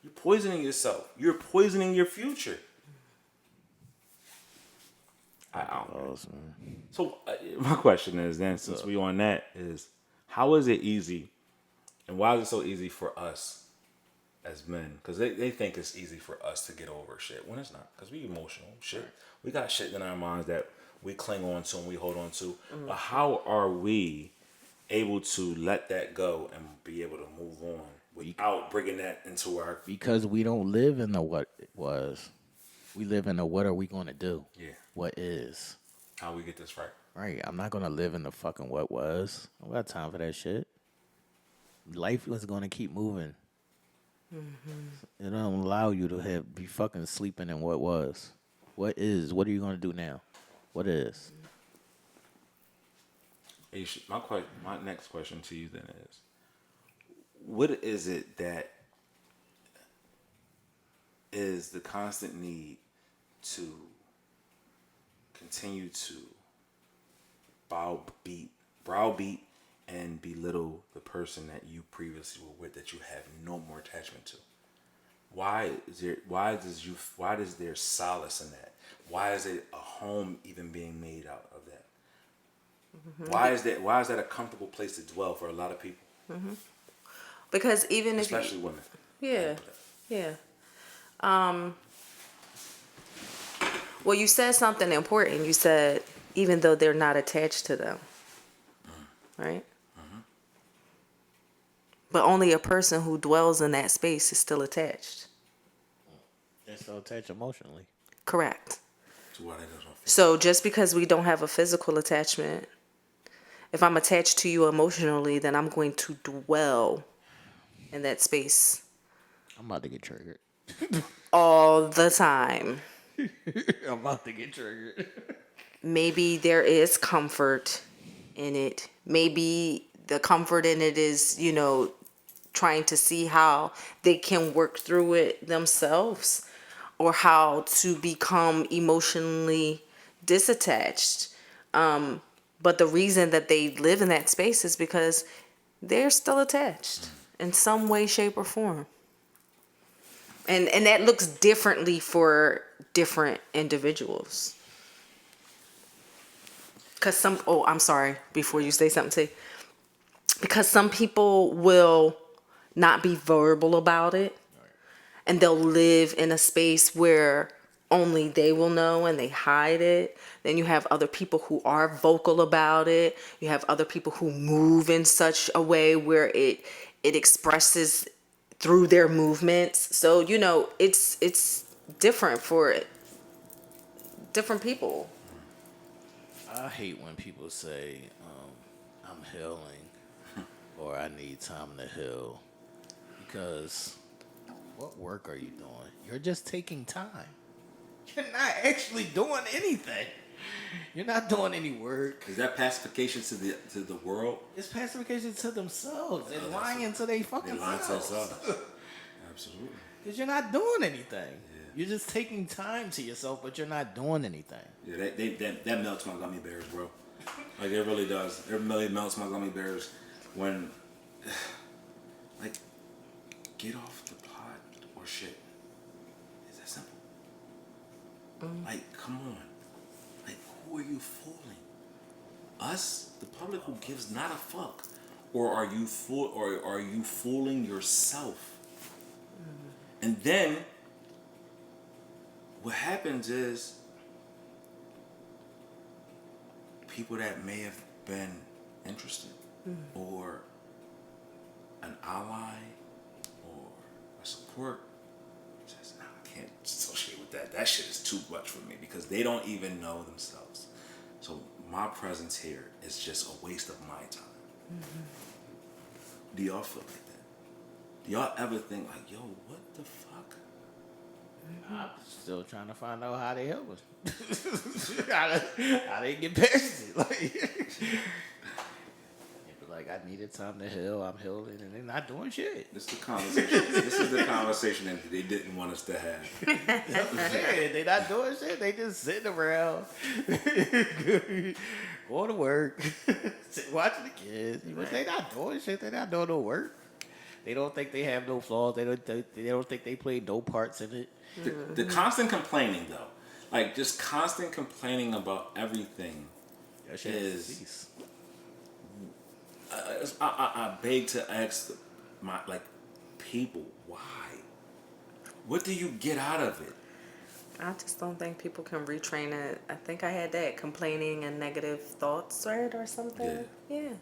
You're poisoning yourself. You're poisoning your future. I don't know. So my question is then, since we on that, is how is it easy, and why is it so easy for us as men? Because they think it's easy for us to get over shit when it's not. Because we emotional shit. We got shit in our minds that we cling on to and we hold on to. But how are we able to let that go and be able to move on without bringing that into our... Because we don't live in the what it was. We live in the what are we going to do? Yeah. What is. How we get this right? Right. I'm not going to live in the fucking what was. I don't got time for that shit. Life is going to keep moving. It don't allow you to be fucking sleeping in what was. What is? What are you going to do now? What is? Aisha, my next question to you then is, what is it that is the constant need to continue to browbeat and belittle the person that you previously were with that you have no more attachment to? Why is there solace in that? Why is it a home even being made out of that? Why is that a comfortable place to dwell for a lot of people? Because even if Especially women. yeah, yeah. Well, you said something important. You said even though they're not attached to them, right? But only a person who dwells in that space is still attached. They're so attached emotionally. Correct. So why that doesn't fit? So just because we don't have a physical attachment, if I'm attached to you emotionally, then I'm going to dwell in that space I'm about to get triggered. all the time. I'm about to get triggered. Maybe there is comfort in it. Maybe the comfort in it is, trying to see how they can work through it themselves or how to become emotionally disattached. But the reason that they live in that space is because they're still attached in some way, shape, or form. And that looks differently for different individuals. Because I'm sorry, before you say something, say, because some people will not be verbal about it, and they'll live in a space where only they will know and they hide it. Then you have other people who are vocal about it. You have other people who move in such a way where it expresses through their movements. So, it's different for different people. I hate when people say, I'm healing or I need time to heal. Because what work are you doing? You're just taking time. You're not actually doing anything. You're not doing any work. Is that pacification to the world? It's pacification to themselves. They're that's lying to their fucking They lie to selves. themselves. Absolutely. Because you're not doing anything. You're just taking time to yourself, but you're not doing anything. Yeah, that melts my gummy bears, bro. Like, it really does. It really melts my gummy bears when, like, get off the pot or shit. It's that simple. Like, come on. Like, who are you fooling? Us, the public who gives not a fuck, or are you fooling yourself? And then what happens is people that may have been interested or an ally or a support says, "No, I can't associate with that. That shit is too much for me," because they don't even know themselves. So my presence here is just a waste of my time. Do y'all feel like that? Do y'all ever think like, yo, what the fuck? I'm still trying to find out how they help us. how they get past it. Like I needed time to heal. I'm healing, and they're not doing shit. This is the conversation. This is the conversation that they didn't want us to have. They not doing shit. They just sitting around, going to work, watching the kids. But they not doing shit. They not doing no work. They don't think they have no flaws. They don't think they played no parts in it. The constant complaining, though, like just constant complaining about everything, That shit is. cease. I beg to ask my people, why? What do you get out of it? I just don't think people can retrain it. I think I had that complaining and negative thoughts, right, or something. Yeah.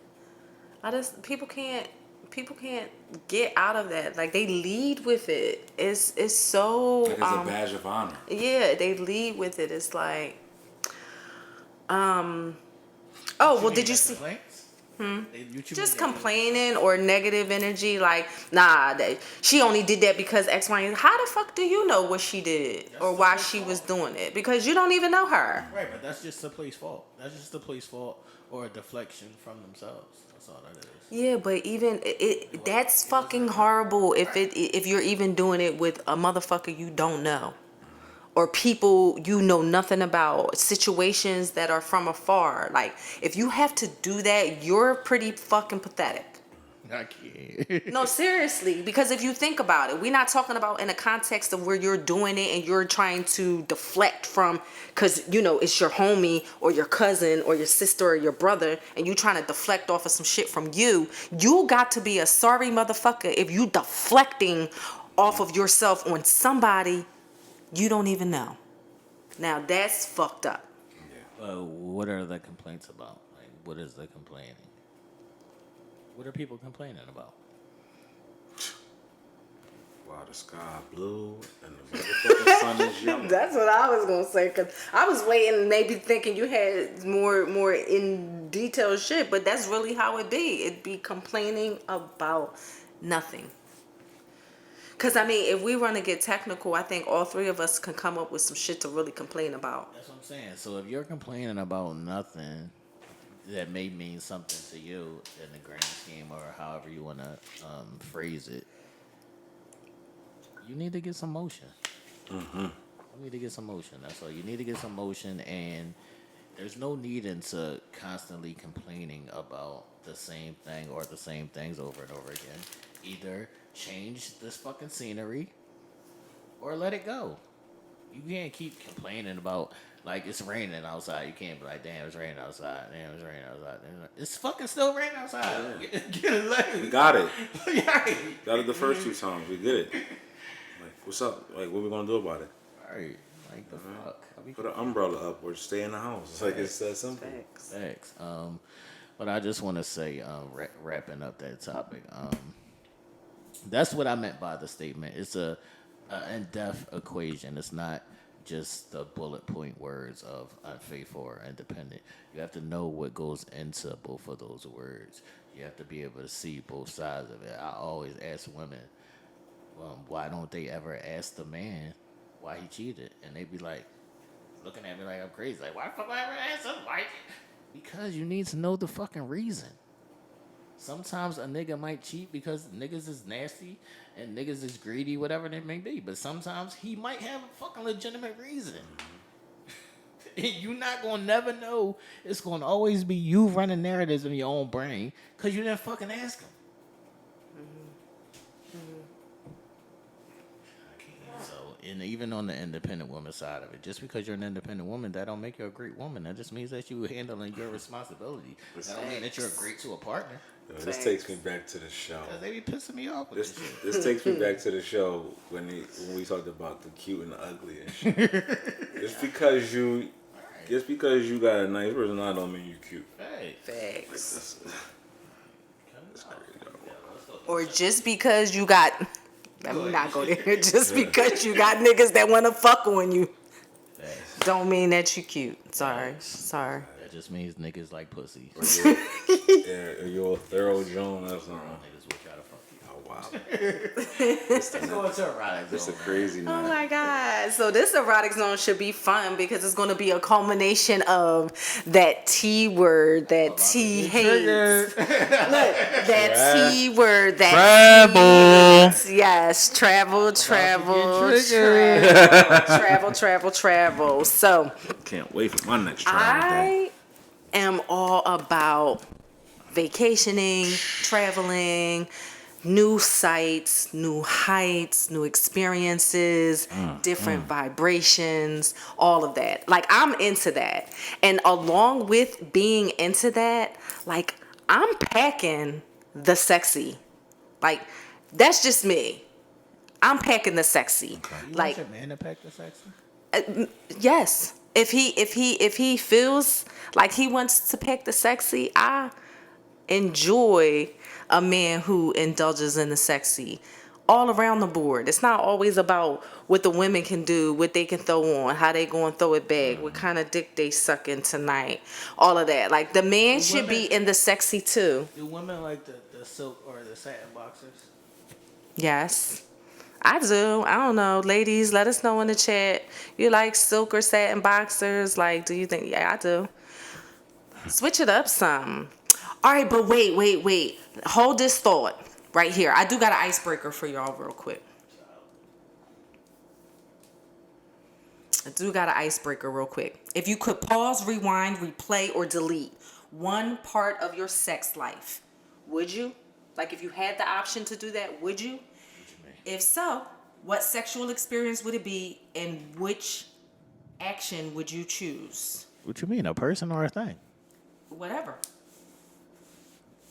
People can't get out of that. Like they lead with it. It's so Like it's a badge of honor. yeah, they lead with it. It's like oh, well, did you see? Just complaining or negative energy, like, nah, she only did that because X, Y, and how the fuck do you know what she did or why she was doing it? Because you don't even know her. Right, but that's just the police fault. That's just the police fault or a deflection from themselves. That's all that is. Yeah, but even that's fucking horrible if you're even doing it with a motherfucker you don't know. Or people you know nothing about, situations that are from afar. Like, if you have to do that, you're pretty fucking pathetic. I can't. No, seriously, because if you think about it, we're not talking about in a context of where you're doing it and you're trying to deflect from, because, you know, it's your homie or your cousin or your sister or your brother, and you trying to deflect off of some shit from you. You got to be a sorry motherfucker if you deflecting off of yourself on somebody you don't even know. Now that's fucked up. What are the complaints about? Like, what is the complaining? What are people complaining about? Wow, the sky blue and the motherfucking sun is yellow. That's what I was gonna say, cause I was waiting, maybe thinking you had more in detail shit, but that's really how it be. It be complaining about nothing. Because, I mean, if we want to get technical, I think all three of us can come up with some shit to really complain about. That's what I'm saying. So if you're complaining about nothing that may mean something to you in the grand scheme or however you want to phrase it, you need to get some motion. You need to get some motion. That's all. You need to get some motion, and there's no need into constantly complaining about the same thing or the same things over and over again. Either change this fucking scenery or let it go. You can't keep complaining about, like, it's raining outside. You can't be like, damn, it's raining outside. Damn, it's raining outside. It's fucking still raining outside. Get it. We got it. Right. Got it the first 2 times. We did it. Like, what's up? Like, what we gonna do about it? Right. Like, the fuck. Put an umbrella up or stay in the house. It's like it's that simple. Thanks. But I just want to say, wrapping up that topic, that's what I meant by the statement. It's a in-depth equation. It's not just the bullet point words of unfaithful or independent. You have to know what goes into both of those words. You have to be able to see both sides of it. I always ask women why don't they ever ask the man why he cheated? And they be like, looking at me like I'm crazy. Like, why the fuck I ever ask him? Why? Because you need to know the fucking reason. Sometimes a nigga might cheat because niggas is nasty and niggas is greedy, whatever it may be. But sometimes he might have a fucking legitimate reason. You're not gonna never know. It's gonna always be you running narratives in your own brain because you didn't fucking ask him. So, and even on the independent woman side of it, just because you're an independent woman, that don't make you a great woman. That just means that you handling your responsibility. That don't mean that you're great to a partner. This takes me back to the show. Cause they be pissing me off with this shit. This takes me back to the show when we talked about the cute and the ugly and shit. Just because you got a nice personality don't mean you cute. Hey. Facts. That's crazy. Or just because you got, let me not go there. Just because you got niggas that want to fuck on you, don't mean that you cute. Sorry. That just means niggas like pussy. Or you're a thorough Joan or something. Niggas will try to fuck you. Oh wow. Let's go into erotic It's a zone, crazy Oh night. my God. So this erotic zone should be fun because it's going to be a culmination of that T word, that T hates. Look, that T word, that Travel. T hates. Yes, travel. So Can't wait for my next travel day. I am all about vacationing, traveling, new sights, new heights, new experiences, different vibrations, all of that. Like, I'm into that. And along with being into that, like, I'm packing the sexy. Like, that's just me. I'm packing the sexy. You Like, want your man to pack the sexy? yes. If he feels like he wants to pick the sexy, I enjoy a man who indulges in the sexy all around the board. It's not always about what the women can do, what they can throw on, how they going to throw it back, what kind of dick they sucking tonight, all of that. Like, the man should be in the sexy too. Do women like the silk or the satin boxers? Yes. I do. I don't know. Ladies, let us know in the chat. You like silk or satin boxers? Like, do you think? Yeah, I do. Switch it up some. All right, but wait. Hold this thought right here. I do got an icebreaker for y'all real quick. If you could pause, rewind, replay, or delete one part of your sex life, would you? Like, if you had the option to do that, would you? If so, what sexual experience would it be, and which action would you choose? What you mean, a person or a thing? Whatever.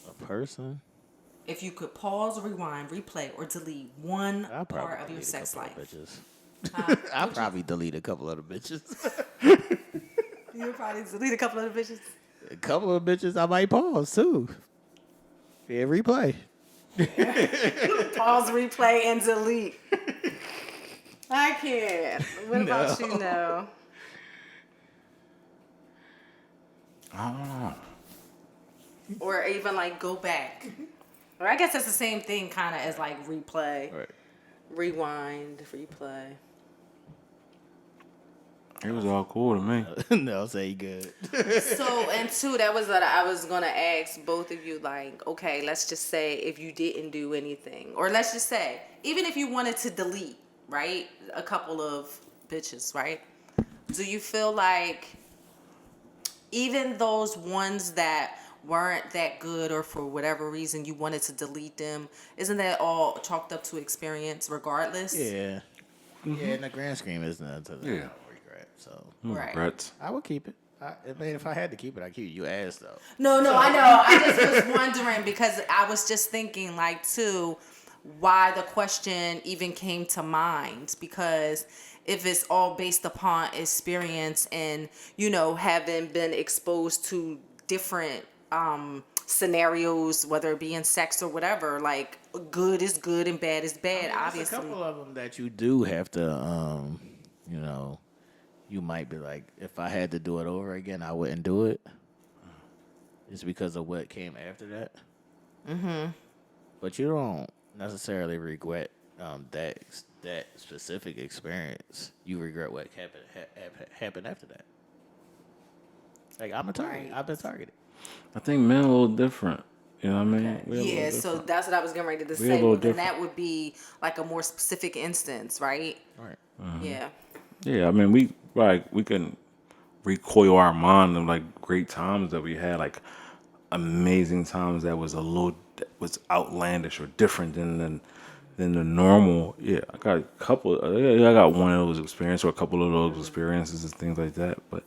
A person? If you could pause, rewind, replay, or delete one I'll probably part of your delete a sex couple life. of bitches. I'll probably delete a couple of the bitches. You'll probably delete a couple of the bitches. A couple of bitches I might pause too. Yeah, replay. Pause, replay, and delete. I can't. What about you, Nell? I don't know. Or even like go back. Or I guess that's the same thing kind of as like replay. Right. Rewind, replay. It was all cool to me. No, say good. So, and two, that was what I was going to ask both of you, like, okay, let's just say if you didn't do anything, or let's just say, even if you wanted to delete, right, a couple of bitches, right, do you feel like even those ones that weren't that good or for whatever reason you wanted to delete them, isn't that all chalked up to experience regardless? Yeah. Yeah, in the grand scheme, isn't it? Yeah. Regret. So Right. Regrets. I would keep it. I mean, if I had to keep it, I'd keep it. You asked though. No, I know. I just was wondering because I was just thinking, like, too, why the question even came to mind. Because if it's all based upon experience and, you know, having been exposed to different scenarios, whether it be in sex or whatever, like, good is good and bad is bad, There's obviously. a couple of them that you do have to, you know, you might be like, if I had to do it over again, I wouldn't do it. It's because of what came after that. Mm-hmm. But you don't necessarily regret that that specific experience, you regret what happened after that. Like I'm a target. Right. I've been targeted. I think men a little different. You know what I mean? Okay. We're a little Yeah, so different. that's what I was getting ready to We're a say. little Well, then different. that would be like a more specific instance, right? All right. Yeah. Yeah, I mean, we can recoil our mind of like great times that we had, like amazing times that was outlandish or different than the normal. Yeah, I got a couple. I got one of those experiences or a couple of those experiences and things like that. But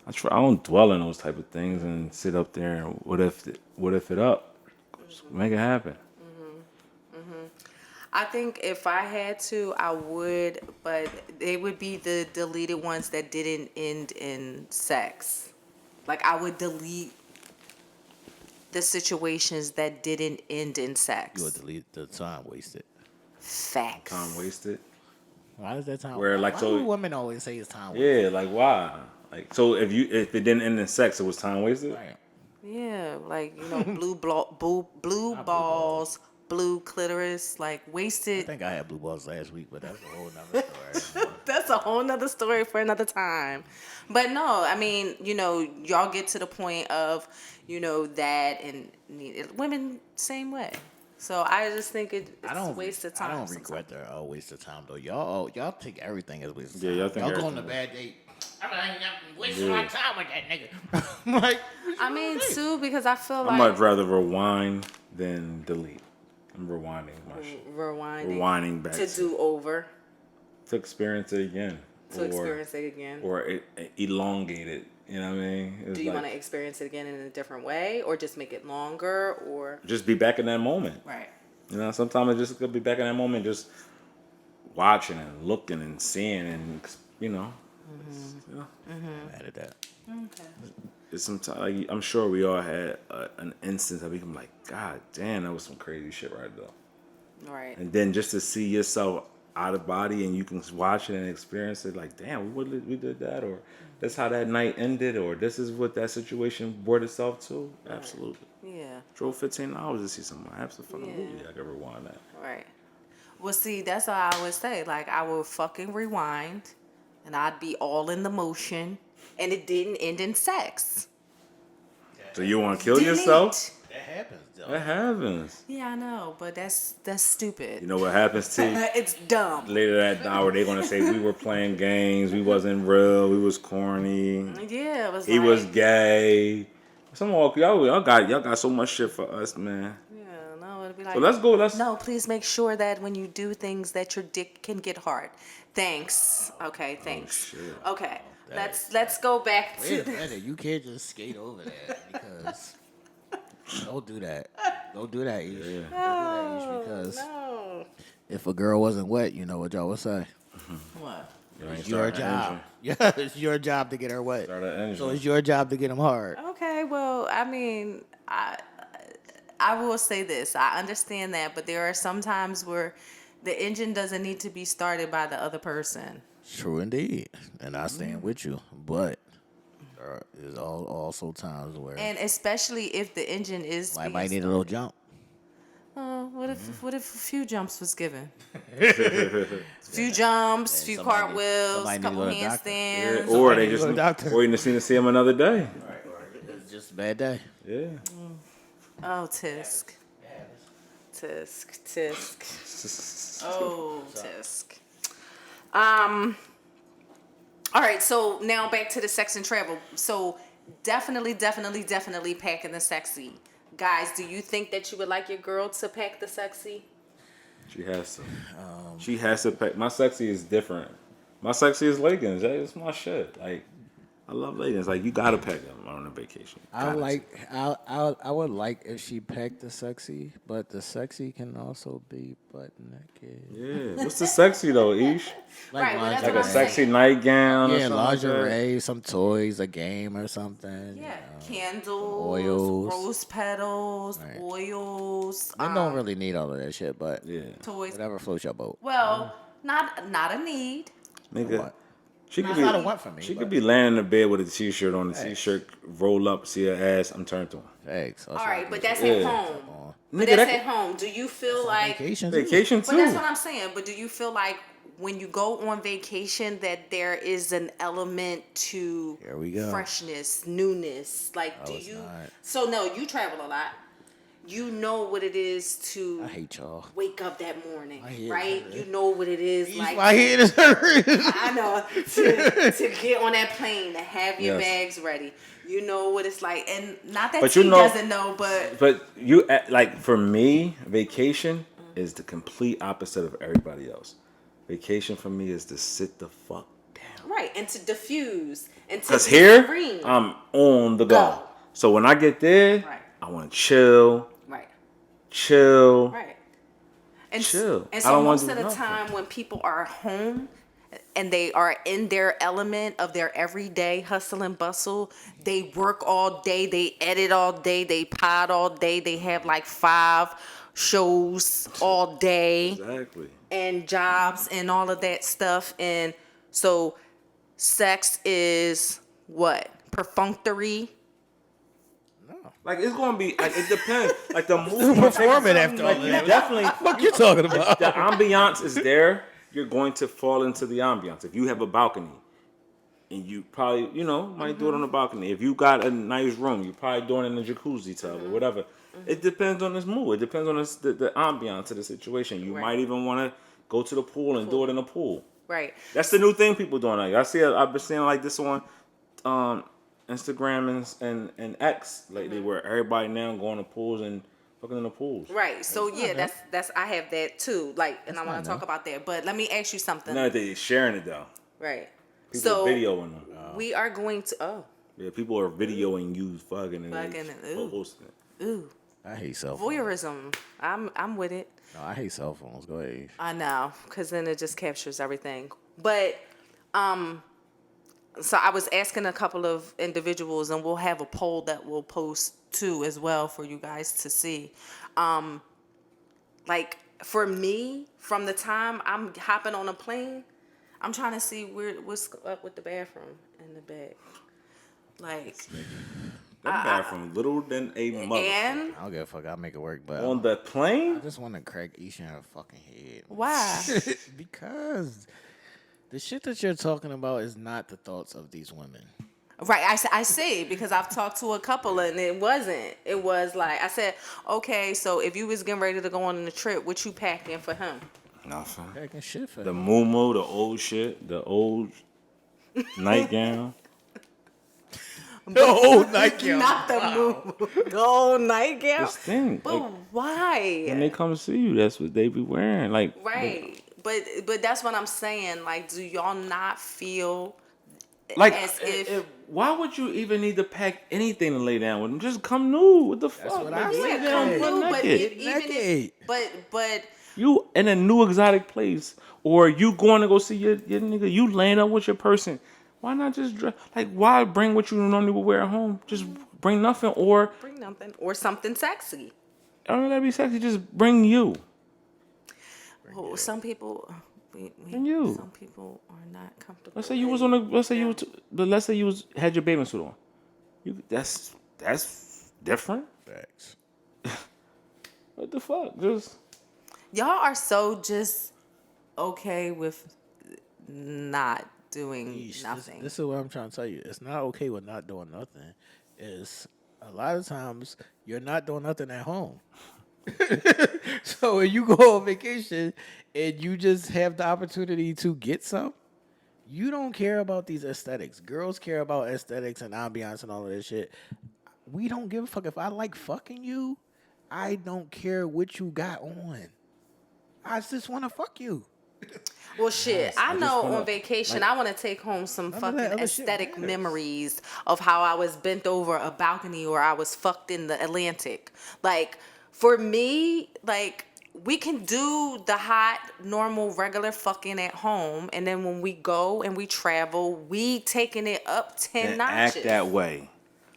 I don't dwell in those type of things and sit up there and what if it up, just make it happen. I think if I had to, I would, but they would be the deleted ones that didn't end in sex. Like I would delete the situations that didn't end in You would sex. delete the time wasted. Facts. Time wasted. Why is that time? Where, like, why so- do women always say it's time wasted? Yeah, like why? Like so, if it didn't end in sex, it was time wasted. Right. Yeah, like blue balls, blue clitoris, like I wasted. think I had blue balls last week, but that's a whole nother story. That's a whole nother story for another time. But no, I mean, y'all get to the point of, that and women same way. So I just think it's a waste of time. I don't sometimes. regret the waste of time though. Y'all take everything as waste of Yeah, time. y'all think Y'all go on a everything bad date. I'm wasting my time with that nigga. Like, I mean, too, because I feel I like might rather rewind than delete. I'm rewinding my shit. Rewinding back to do over, to experience it again. to experience it again. Or elongate it. You know what I mean? It's Do you like, want to experience it again in a different way, or just make it longer, or just be back in that moment? right? You know, sometimes it just could be back in that moment, just watching and looking and seeing and I'm mad at that. Okay. it's sometimes like, I'm sure we all had an instance that we can be like, God damn, that was some crazy shit right there. Right. And then just to see yourself out of body and you can watch it and experience it, like, damn, we did that, or that's how that night ended, or this is what that situation brought itself to. Absolutely. Yeah. Drove 15 hours to see someone. Absolutely, Yeah. I could rewind that. Right. Well, see, that's what I would say. Like, I would fucking rewind, and I'd be all in the motion, and it didn't end in sex. So you want to kill Delete. yourself? That happens though. That happens. Yeah, I know, but that's stupid. You know what happens to you? It's dumb. Later that hour, they're gonna say we were playing games, we wasn't real, we was corny, Yeah, it was. he like, was gay. Some of y'all got so much shit for us, man. Yeah, no, it'd be like. So let's go. No, please make sure that when you do things that your dick can get hard. Thanks. Okay, thanks. shit. Okay, That let's go back to. Wait a minute, you can't just skate over that because don't do that. Don't do that, Ish. Don't do that, Ish, because No. if a girl wasn't wet, you know what y'all would say. What? You ain't It's your starting an job. engine. Yeah, it's your job to get her wet. Start an engine. So it's your job to get them hard. Okay, well, I mean, I will say this. I understand that, but there are some times where the engine doesn't need to be started by the other person. True indeed, and I stand with you. But there is also times where And especially if the engine is I being might need a little jump. what if a few jumps was given? Few jumps, few somebody cartwheels, need to couple go to the doctor. handstands. Or they Somebody just go to the doctor. or you just need to see him another day. It's just a bad day. Yeah. Oh, tisk. Tisk. Oh, tisk. All right, so now back to the sex and travel. So definitely packing the sexy. Guys, do you think that you would like your girl to pack the sexy? She has to. She has to pack. My sexy is different. My sexy is leggings. It's my shit. Like, I love leggings. Like, you gotta pack them on a vacation. I would like if she packed the sexy, but the sexy can also be butt naked. Yeah. What's the sexy though, Ish? Right, well, that's Like what a I'm sexy saying. nightgown or Yeah, something like that? lingerie, some toys, a game or something. Yeah, candles, oils. rose petals, Right. oils, Men don't really need all of that shit, but Yeah. toys. whatever floats your boat. Well, not a need. Nigga, What? She could That's be. not a want for me. She but could be laying in the bed with a t-shirt on. The Hey. t-shirt roll up, see her ass. I'm turned on. Thanks. All right, but that's Yeah. at home. But Nigga, that's that at home. Do you feel like? Vacation. vacation But that's too. what I'm saying. But do you feel like when you go on vacation that there is an element to Here we go. freshness, newness? Like, do it's you? not. So no, you travel a lot. You know what it is to I hate y'all. wake up that morning, My head right? hurt. You know what it is like. My head is hurting. I know to get on that plane to have your Yes. bags ready. You know what it's like, and not that But she you know- doesn't know, but But you like for me, vacation is the complete opposite of everybody else. Vacation for me is to sit the fuck down. right, and to diffuse and to Cause be here serene. I'm on the go. Go. So when I get there, Right. I want to chill, right. chill. Right. And Chill. And I so don't wanna most do of the nothing. time when people are home and they are in their element of their everyday hustle and bustle, they work all day, they edit all day, they pod all day, they have like 5 shows all day Exactly. and jobs and all of that stuff. And so sex is what? Perfunctory. Like it's gonna be. Like, it depends. Like the movie. Performing after all Like you that. definitely. What you talking about? The ambiance is there. You're going to fall into the ambiance. If you have a balcony, and you probably, might do it on the balcony. If you got a nice room, you're probably doing it in a jacuzzi tub or whatever. It depends on this mood. It depends on the ambiance of the situation. You Right. might even want to go to the pool and do it in the pool. Right. That's the new thing people doing. Like I've been seeing like this on Instagram and X lately, where everybody now going to pools and fucking in the pools. Right. So yeah, that's I have that too. Like, and I want not to talk about that. But let me ask you something. Now that they sharing it though, Right. people So are videoing them. we are going to. Oh. Yeah, people are videoing you fucking and Fucking, they ooh. posting it. Ooh. I hate cell phones. Voyeurism. I'm with it. No, I hate cell phones. Go ahead. I know, because then it just captures everything. But so I was asking a couple of individuals, and we'll have a poll that we'll post too as well for you guys to see. Like for me, from the time I'm hopping on a plane, I'm trying to see what's up with the bathroom and the bed. Like, That bathroom little than a mother. and I don't give a fuck. I'll make it work. But On the I plane, just want to crack Aisha in her fucking head. why? Because the shit that you're talking about is not the thoughts of these women. Right, I say because I've talked to a couple and it wasn't. It was like I said, okay, so if you was getting ready to go on the trip, what you packing for him? nothing. Cracking shit for The them. muumuu, the old shit, the old nightgown. The old nightgown. Not the move, the old nightgown. This thing. But Like, why? when they come see you, that's what they be wearing. Like, Right, but that's what I'm saying. Like, do y'all not feel like, as if? why would you even need to pack anything to lay down with them? Just come nude. What the fuck? what Like, I lay said. Yeah, come down butt through, but naked. even Naked. if, but You in a new exotic place, or you going to go see your nigga, you laying up with your person. Why not just dress? Like, why bring what you normally would wear at home? Just bring nothing, or bring nothing or something sexy. I don't gotta be sexy. Just bring you. Well, some people, And you. some people are not comfortable. Let's say you was on the. Let's say you was. But let's say you was had your bathing suit on. You. That's different. Facts. What the fuck? Just. Y'all are so just okay with not doing Yeesh, nothing. This is what I'm trying to tell you. It's not okay with not doing nothing. It's a lot of times you're not doing nothing at home. So when you go on vacation and you just have the opportunity to get some, you don't care about these aesthetics. Girls care about aesthetics and ambiance and all of this shit. We don't give a fuck. If I like fucking you, I don't care what you got on. I just want to fuck you. Well, shit, I know wanna- on vacation, I want to take home some None of fucking that other shit aesthetic matters. memories of how I was bent over a balcony or I was fucked in the Atlantic. Like, for me, like, we can do the hot, normal, regular fucking at home. And then when we go and we travel, we taking it up 10 And notches. act that way.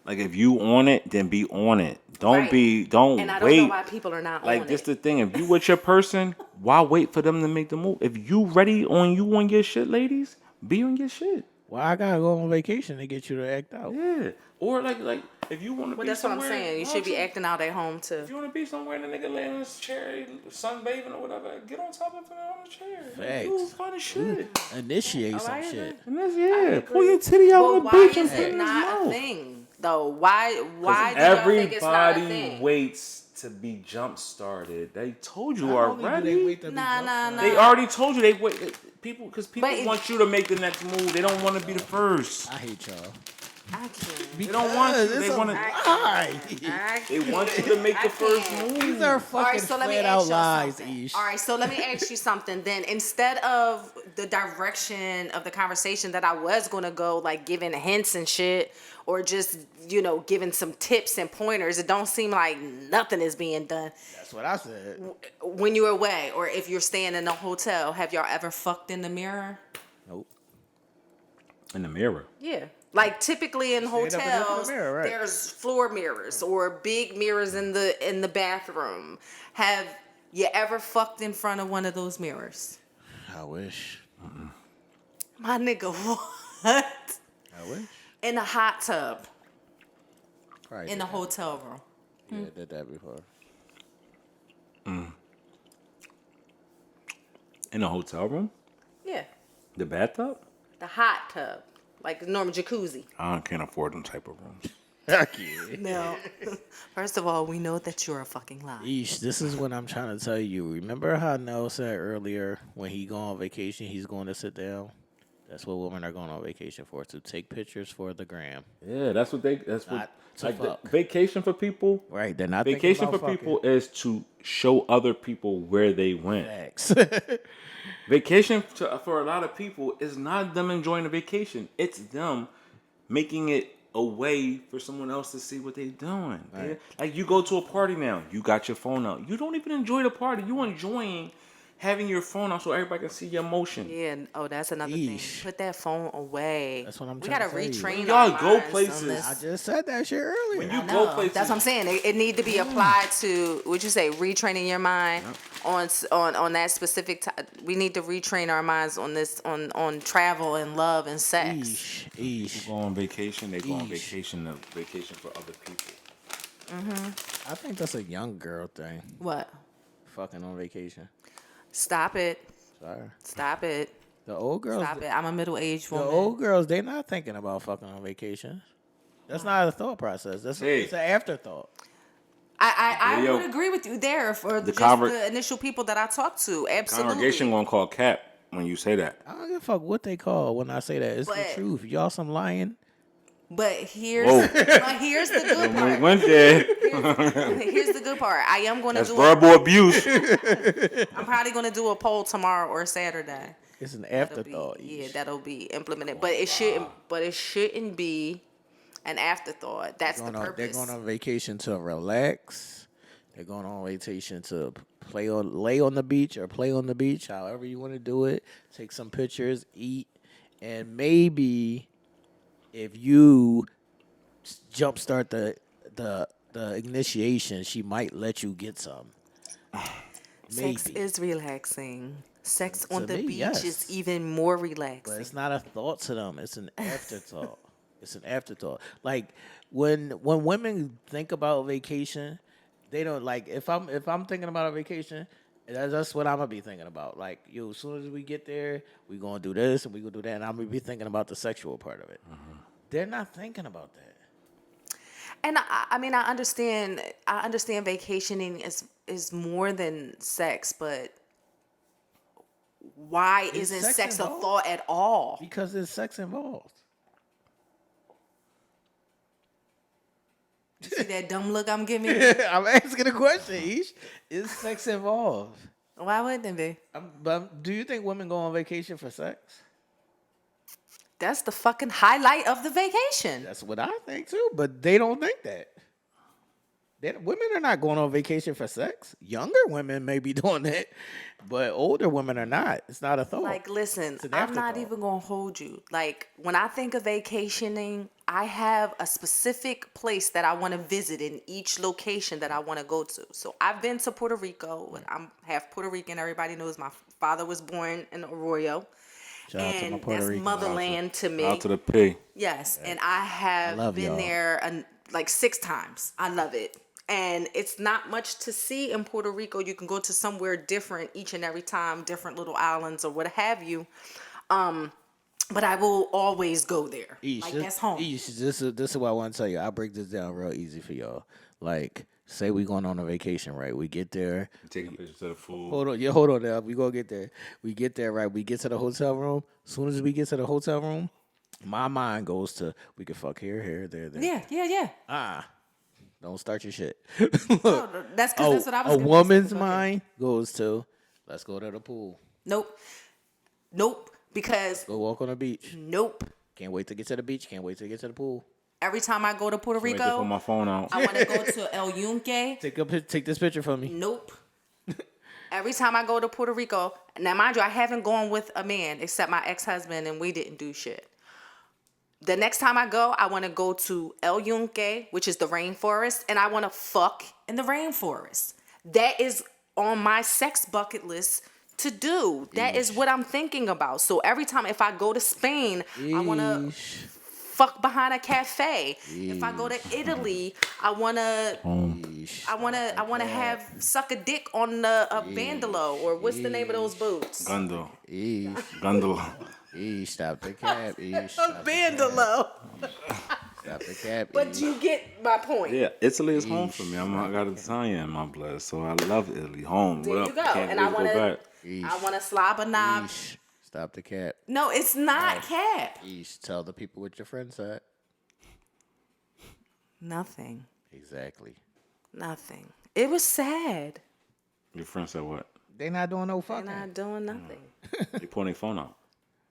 Like if you on it, then be on it. Don't Right. be. Don't And I don't wait. know why people are not Like on this it. the thing. If you with your person, why wait for them to make the move? If you ready on your shit, ladies, be on your shit. Why I gotta go on vacation to get you to act out? Yeah. Or like if you want to Well, be that's what I'm somewhere, saying. You why should don't be acting out at home too. If you want to be somewhere and the nigga laying in his chair, sunbathing or whatever, get on top of him on the chair. Like, do Facts. fun as shit. Initiate some shit. And that's, pull your titty out But on the why beach and is put it it in his not a mouth. thing though? Why do y'all think it's not a Everybody thing? waits to be jump started. They told you Not only do already. they wait to be Nah, jump nah, They nah. already told you they wait. People But want you to make the next move. They don't want to be the first. I hate y'all. I can't. They don't want you. It's They a want to. lie. They want you to make the first move. These are All fucking right, so let me flat ask out you lies, something. Ish. All right, so let me ask you something then. Instead of the direction of the conversation that I was gonna go, like giving hints and shit, or just giving some tips and pointers, it don't seem like nothing is being done. That's what I said. When you're away, or if you're staying in a hotel, have y'all ever fucked in the mirror? Nope. In the mirror. Yeah. Like typically in Stand up and look in the hotels, mirror, right. there's floor mirrors or big mirrors in the bathroom. Have you ever fucked in front of one of those mirrors? I wish. My nigga, what? I wish. In a hot tub Probably in did a that. hotel room. Yeah, I did that before. In a hotel room. Yeah. The bathtub. The hot tub. Like the normal jacuzzi. I can't afford them type of rooms. Heck yeah. No. First of all, we know that you're a fucking liar. Ish, this is what I'm trying to tell you. Remember how Nell said earlier, when he go on vacation, he's going to sit down? That's what women are going on vacation for, to take pictures for the gram. Yeah, that's what Not to fuck. vacation for people. Right, they're not Vacation thinking for about people is to show other people where they went. Facts. Vacation for a lot of people is not them enjoying the vacation. It's them making it a way for someone else to see what they're doing. Right. Yeah? Like you go to a party now, you got your phone out. You don't even enjoy the party. You enjoying having your phone out so everybody can see your emotion. Yeah. Oh, that's another thing. Yeesh. Put that phone away. That's what I'm We trying gotta to tell you. retrain When our y'all go minds on places, this. I just said that shit earlier. When you No, go places, that's what I'm saying. It need to be applied to. Would you say retraining your mind on that specific? We need to retrain our minds on this on travel and love and sex. Eesh. go on vacation, they go on Yeesh. vacation for other people. I think that's a young girl thing. What? Fucking on vacation. Stop it! Sorry. Stop it! The old girls. Stop it! I'm a middle-aged The woman. old girls, they're not thinking about fucking on vacation. That's not a thought process. It's an afterthought. I Video. would agree with you there for The just conver- the initial people that I talked to. Absolutely. Congregation gonna call cap when you say that. I don't give a fuck what they call when I say that. It's the But- truth. Y'all some lying. But here's Whoa. here's the good We part. went there. Here's the good part. I am going to That's do. verbal abuse. I'm probably going to do a poll tomorrow or Saturday. It's an That'll afterthought. be, that'll be implemented. But it shouldn't. But it shouldn't be an afterthought. That's the They're purpose. going on vacation to relax. They're going on vacation to lay on the beach or play on the beach, however you want to do it. Take some pictures, eat, and maybe if you jumpstart the initiation, she might let you get some. Sex Maybe. is relaxing. Sex on To the me, beach yes. is even more But relaxing. it's not a thought to them. It's an afterthought. It's an afterthought. Like when women think about vacation, they don't like if I'm thinking about a vacation, that's what I'm gonna be thinking about. Like, yo, as soon as we get there, we gonna do this and we gonna do that, and I'm gonna be thinking about the sexual part of it. They're not thinking about that. And I mean, I understand vacationing is more than sex, but why Is isn't sex sex a involved? thought at all? Because there's sex involved. You see that dumb look I'm giving you? I'm asking a question, Ish. Is sex involved? Why wouldn't it be? But do you think women go on vacation for sex? That's the fucking highlight of the vacation. That's what I think too, but they don't think that. Women are not going on vacation for sex. Younger women may be doing that, but older women are not. It's not a thought. Like, listen, It's an I'm not afterthought. even gonna hold you. Like, when I think of vacationing, I have a specific place that I want to visit in each location that I want to go to. So I've been to Puerto Rico. I'm half Puerto Rican. Everybody knows my father was born in Arroyo. Shout out to my and Puerto that's Ricans. motherland to me. Out to the P. Yes, and I have love been y'all. there like 6 times. I love it. And it's not much to see in Puerto Rico. You can go to somewhere different each and every time, different little islands or what have you. But I will always go there. Like that's home. This is what I want to tell you. I'll break this down real easy for y'all. Like, say we going on a vacation, right? We get there. Taking pictures of the food. Hold on now. We gonna get there. We get there, right? We get to the hotel room. As soon as we get to the hotel room, my mind goes to we can fuck here, there. Yeah. Don't start your shit. No, that's because that's what I was A gonna woman's say. Go ahead. mind goes to let's go to the pool. Nope. Because Go walk on the beach. nope. Can't wait to get to the beach. Can't wait to get to the pool. Every time I go to Puerto Wait to put Rico, my phone out. I want to go to El Yunque. Take this picture from me. Nope. Every time I go to Puerto Rico, now mind you, I haven't gone with a man except my ex-husband, and we didn't do shit. The next time I go, I want to go to El Yunque, which is the rainforest, and I want to fuck in the rainforest. That is on my sex bucket list to do. That is what I'm thinking about. So every time, if I go to Spain, I want to fuck behind a cafe. If I go to Italy, I wanna have suck a dick on a bandolo, or what's the name of those boats? Gundo. Eesh. Gondola. Stop the cap. A bandolo. Stop the cap. But you get my point. Yeah, Italy is home for me. I got Italian in my blood, so I love Italy. Home. There What you up? go. Can't And wait I to wanna- go back. I want to slob a knob. Stop the cap. No, it's not cap. Tell the people what your friend said. Nothing. Exactly. Nothing. It was sad. Your friend said what? They not doing no They're fucking. not doing nothing. They pulling their phone out.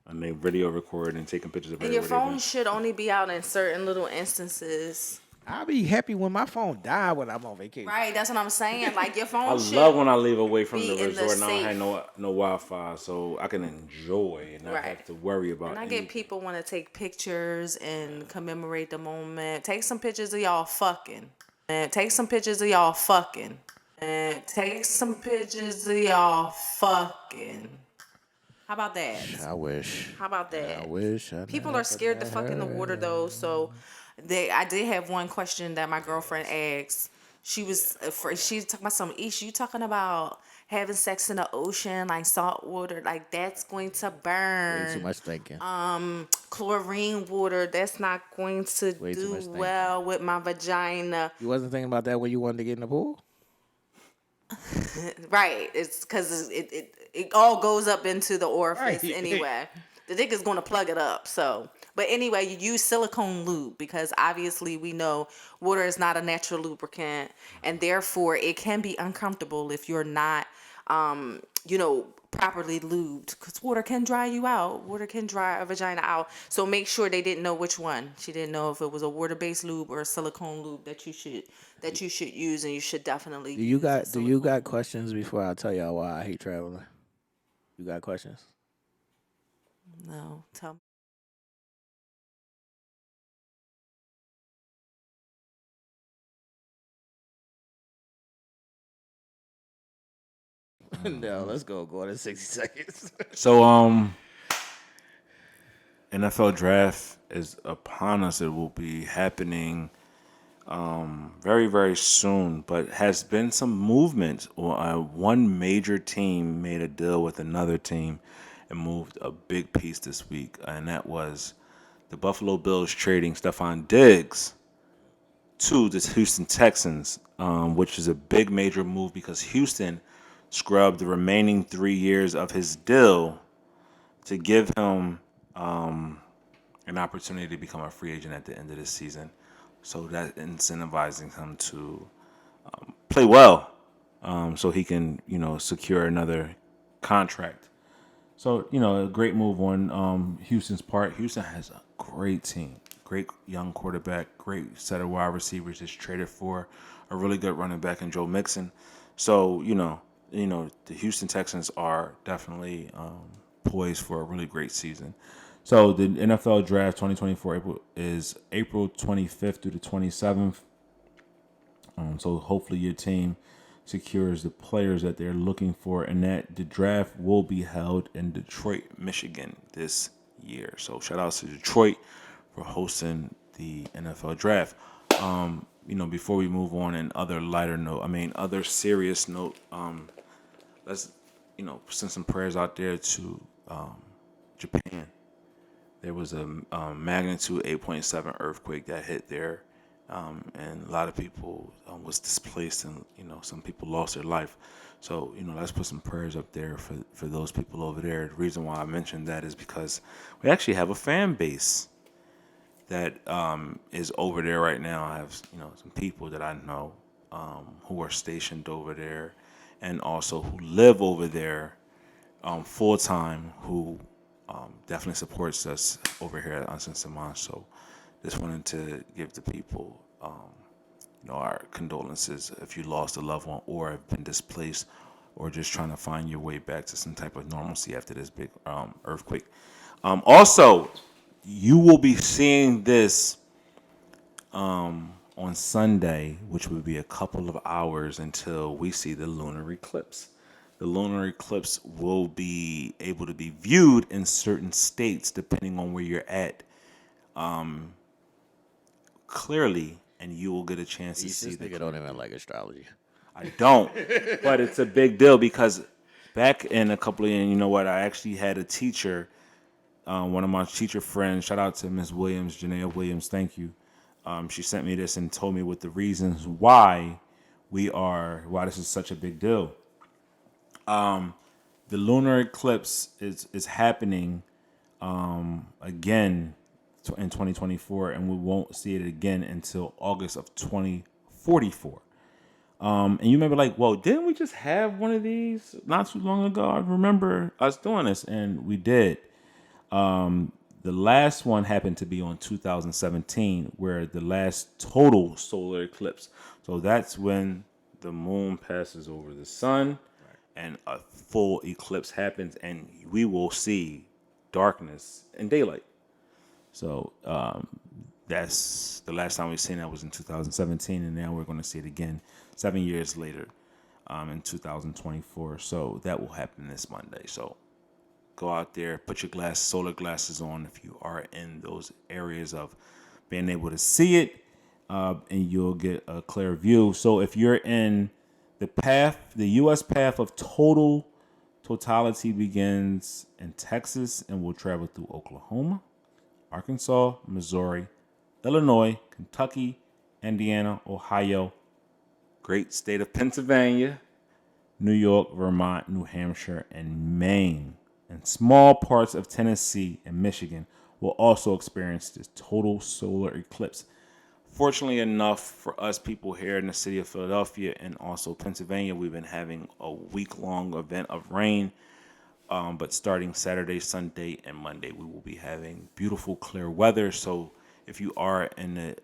And they video record and taking pictures of And your everywhere they phone been. should only be out in certain little instances. I'll be happy when my phone die when I'm on vacation. Right, that's what I'm saying. Like your phone I should love when I leave away from be the in the resort and I don't safe. have no Wi-Fi, so I can enjoy and not Right. have to worry about And I anything. get people want to take pictures and commemorate the moment. Take some pictures of y'all fucking. And take some pictures of y'all fucking. And take some pictures of y'all fucking. How about that? I wish. How about that? I wish. People are scared to fuck in the water though, so I did have one question that my girlfriend asked. She was afraid. She talking about some Aisha. You talking about having sex in the ocean, like salt water, like that's going to Way too burn. much thinking. Chlorine water, that's not going to Way too much do thinking. well with my vagina. You wasn't thinking about that when you wanted to get in the pool? Right? It's because it all goes up into the orifice Right. anyway. The dick is going to plug it up. So, but anyway, you use silicone lube because obviously we know water is not a natural lubricant, and therefore it can be uncomfortable if you're not, properly lubed. Because water can dry you out. Water can dry a vagina out. So make sure they didn't know which one. She didn't know if it was a water-based lube or a silicone lube that you should use, and you should definitely. Do you got questions before I tell y'all why I hate traveling? You got questions? No, tell me. No, let's go. Go on in 60 seconds. So, NFL draft is upon us. It will be happening very, very soon, but has been some movement. One major team made a deal with another team and moved a big piece this week, and that was the Buffalo Bills trading Stephon Diggs to the Houston Texans, which is a big major move because Houston scrubbed the remaining 3 years of his deal to give him an opportunity to become a free agent at the end of this season. So that incentivizing him to play well, so he can, secure another contract. So, a great move on Houston's part. Houston has a great team, great young quarterback, great set of wide receivers. Just traded for a really good running back in Joe Mixon. So, the Houston Texans are definitely poised for a really great season. So the NFL Draft 2024 is April 25th through the 27th. So hopefully your team secures the players that they're looking for, and that the draft will be held in Detroit, Michigan this year. So shout outs to Detroit for hosting the NFL draft. Before we move on, in other serious note, let's send some prayers out there to Japan. There was a magnitude 8.7 earthquake that hit there, and a lot of people was displaced, and some people lost their life. So let's put some prayers up there for those people over there. The reason why I mentioned that is because we actually have a fan base that is over there right now. I have some people that I know who are stationed over there, and also who live over there full time, who definitely supports us over here at Uncensored Minds. So just wanted to give the people our condolences if you lost a loved one or have been displaced or just trying to find your way back to some type of normalcy after this big earthquake. Also, you will be seeing this on Sunday, which would be a couple of hours until we see the lunar eclipse. The lunar eclipse will be able to be viewed in certain states depending on where you're at clearly, and you will get a chance to see This the nigga don't even like astrology. I don't, but it's a big deal because back in a couple of years, you know what? I actually had a teacher, one of my teacher friends. Shout out to Miss Williams, Janaea Williams. Thank you. She sent me this and told me what the reasons why this is such a big deal. The lunar eclipse is happening again in 2024, and we won't see it again until August of 2044. And you may be like, well, didn't we just have one of these not too long ago? I remember us doing this, and we did. The last one happened to be on 2017, where the last total solar eclipse. So that's when the moon passes over the sun, and a full eclipse happens, and we will see darkness and daylight. So that's the last time we've seen that was in 2017, and now we're going to see it again 7 years later in 2024. So that will happen this Monday. So go out there, put your solar glasses on if you are in those areas of being able to see it, and you'll get a clear view. So if you're in the U.S. path of totality begins in Texas and will travel through Oklahoma, Arkansas, Missouri, Illinois, Kentucky, Indiana, Ohio, great state of Pennsylvania, New York, Vermont, New Hampshire, and Maine, and small parts of Tennessee and Michigan will also experience this total solar eclipse. Fortunately enough for us people here in the city of Philadelphia and also Pennsylvania, we've been having a week-long event of rain. But starting Saturday, Sunday, and Monday, we will be having beautiful, clear weather. So if you are in the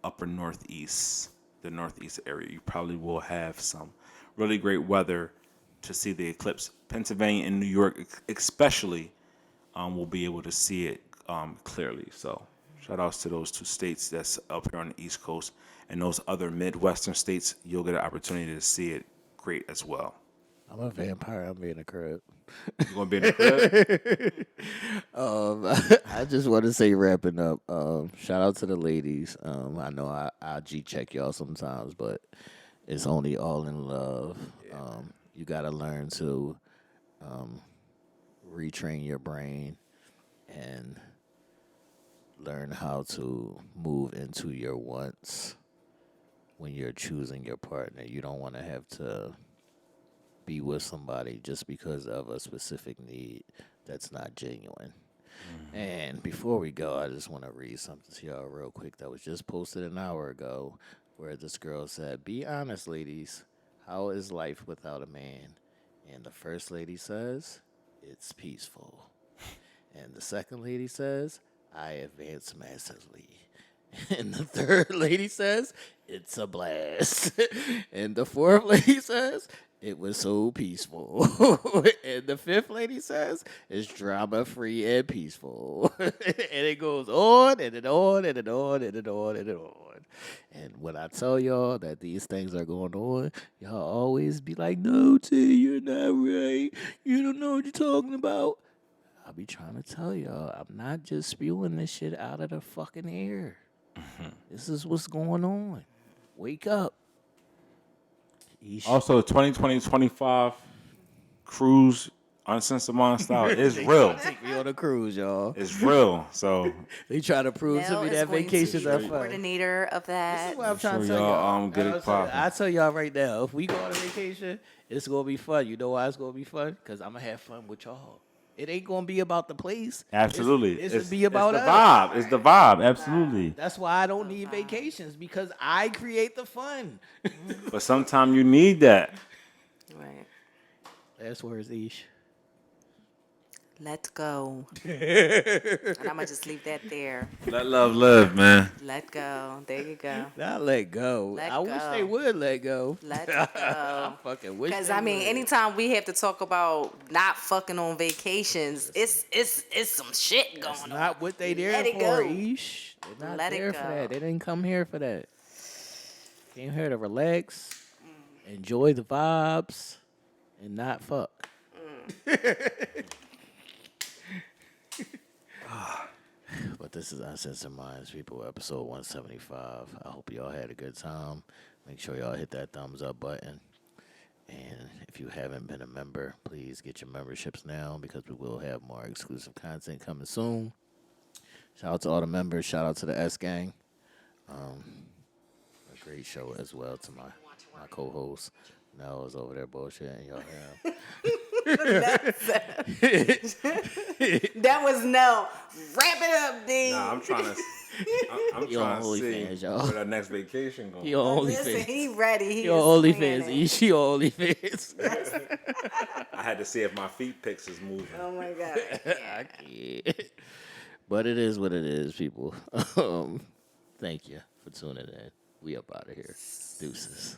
upper northeast, the northeast area, you probably will have some really great weather to see the eclipse. Pennsylvania and New York especially will be able to see it clearly. So shout outs to those two states that's up here on the East Coast. And those other Midwestern states, you'll get an opportunity to see it great as well. I'm a vampire. I'm being a crib. You gonna be in the crib? I just want to say, wrapping up, shout out to the ladies. I know I G check y'all sometimes, but it's only all in love. You got to learn to retrain your brain and learn how to move into your wants when you're choosing your partner. You don't want to have to be with somebody just because of a specific need that's not genuine. And before we go, I just want to read something to y'all real quick that was just posted an hour ago, where this girl said, "Be honest, ladies. How is life without a man?" And the first lady says, "It's peaceful." And the second lady says, "I advance massively." And the third lady says, "It's a blast." And the fourth lady says, "It was so peaceful." And the fifth lady says, "It's drama free and peaceful." And it goes on and it on and it on and it on and it on. And when I tell y'all that these things are going on, y'all always be like, "No, T, you're not right. You don't know what you're talking about." I'll be trying to tell y'all, I'm not just spewing this shit out of the fucking air. This is what's going on. Wake up. Yeesh. Also, 2020-25 cruise Uncensored Minds style is They real. tryna take me on a cruise, y'all. It's real. So They try to prove to Nell me is that going to vacations be are the fun. coordinator of This that. is what I'm trying to sure tell y'all, y'all. get it poppin'. I tell y'all right now, if we go on a vacation, it's gonna be fun. You know why it's gonna be fun? Because I'm gonna have fun with y'all. It ain't gonna be about the place. absolutely, It's gonna be about the us. vibe. It's the vibe. Absolutely. That's why I don't need vacations because I create the fun. But sometimes you need that. Right. Last words, Ish. Let go. And I'm going to just leave that there. Let love live, man. Let go. There you go. Not let go. Let I wish they go. would let go. Let I go. fucking wish. Because they I mean, would. anytime we have to talk about not fucking on vacations, it's some shit going That's on. not what they there Let it for, go. Ish. They're not Let it there for go. that. They didn't come here for that. Came here to relax, enjoy the vibes, and not fuck. But this is Uncensored Minds, people, episode 175. I hope y'all had a good time. Make sure y'all hit that thumbs up button. And if you haven't been a member, please get your memberships now because we will have more exclusive content coming soon. Shout out to all the members. Shout out to the S Gang. A great show as well to my co-host. Nell is over there bullshitting. Y'all have. That was no. Wrap it up, D. Nah, I'm trying to. I'm He on trying to see OnlyFans, y'all. where that next vacation going. He on Listen, OnlyFans. he ready. He He is on swinging OnlyFans. it. She on OnlyFans. I had to see if my feet pics is moving. Oh my god. I can't. But it is what it is, people. Thank you for tuning in. We up out of here. Deuces.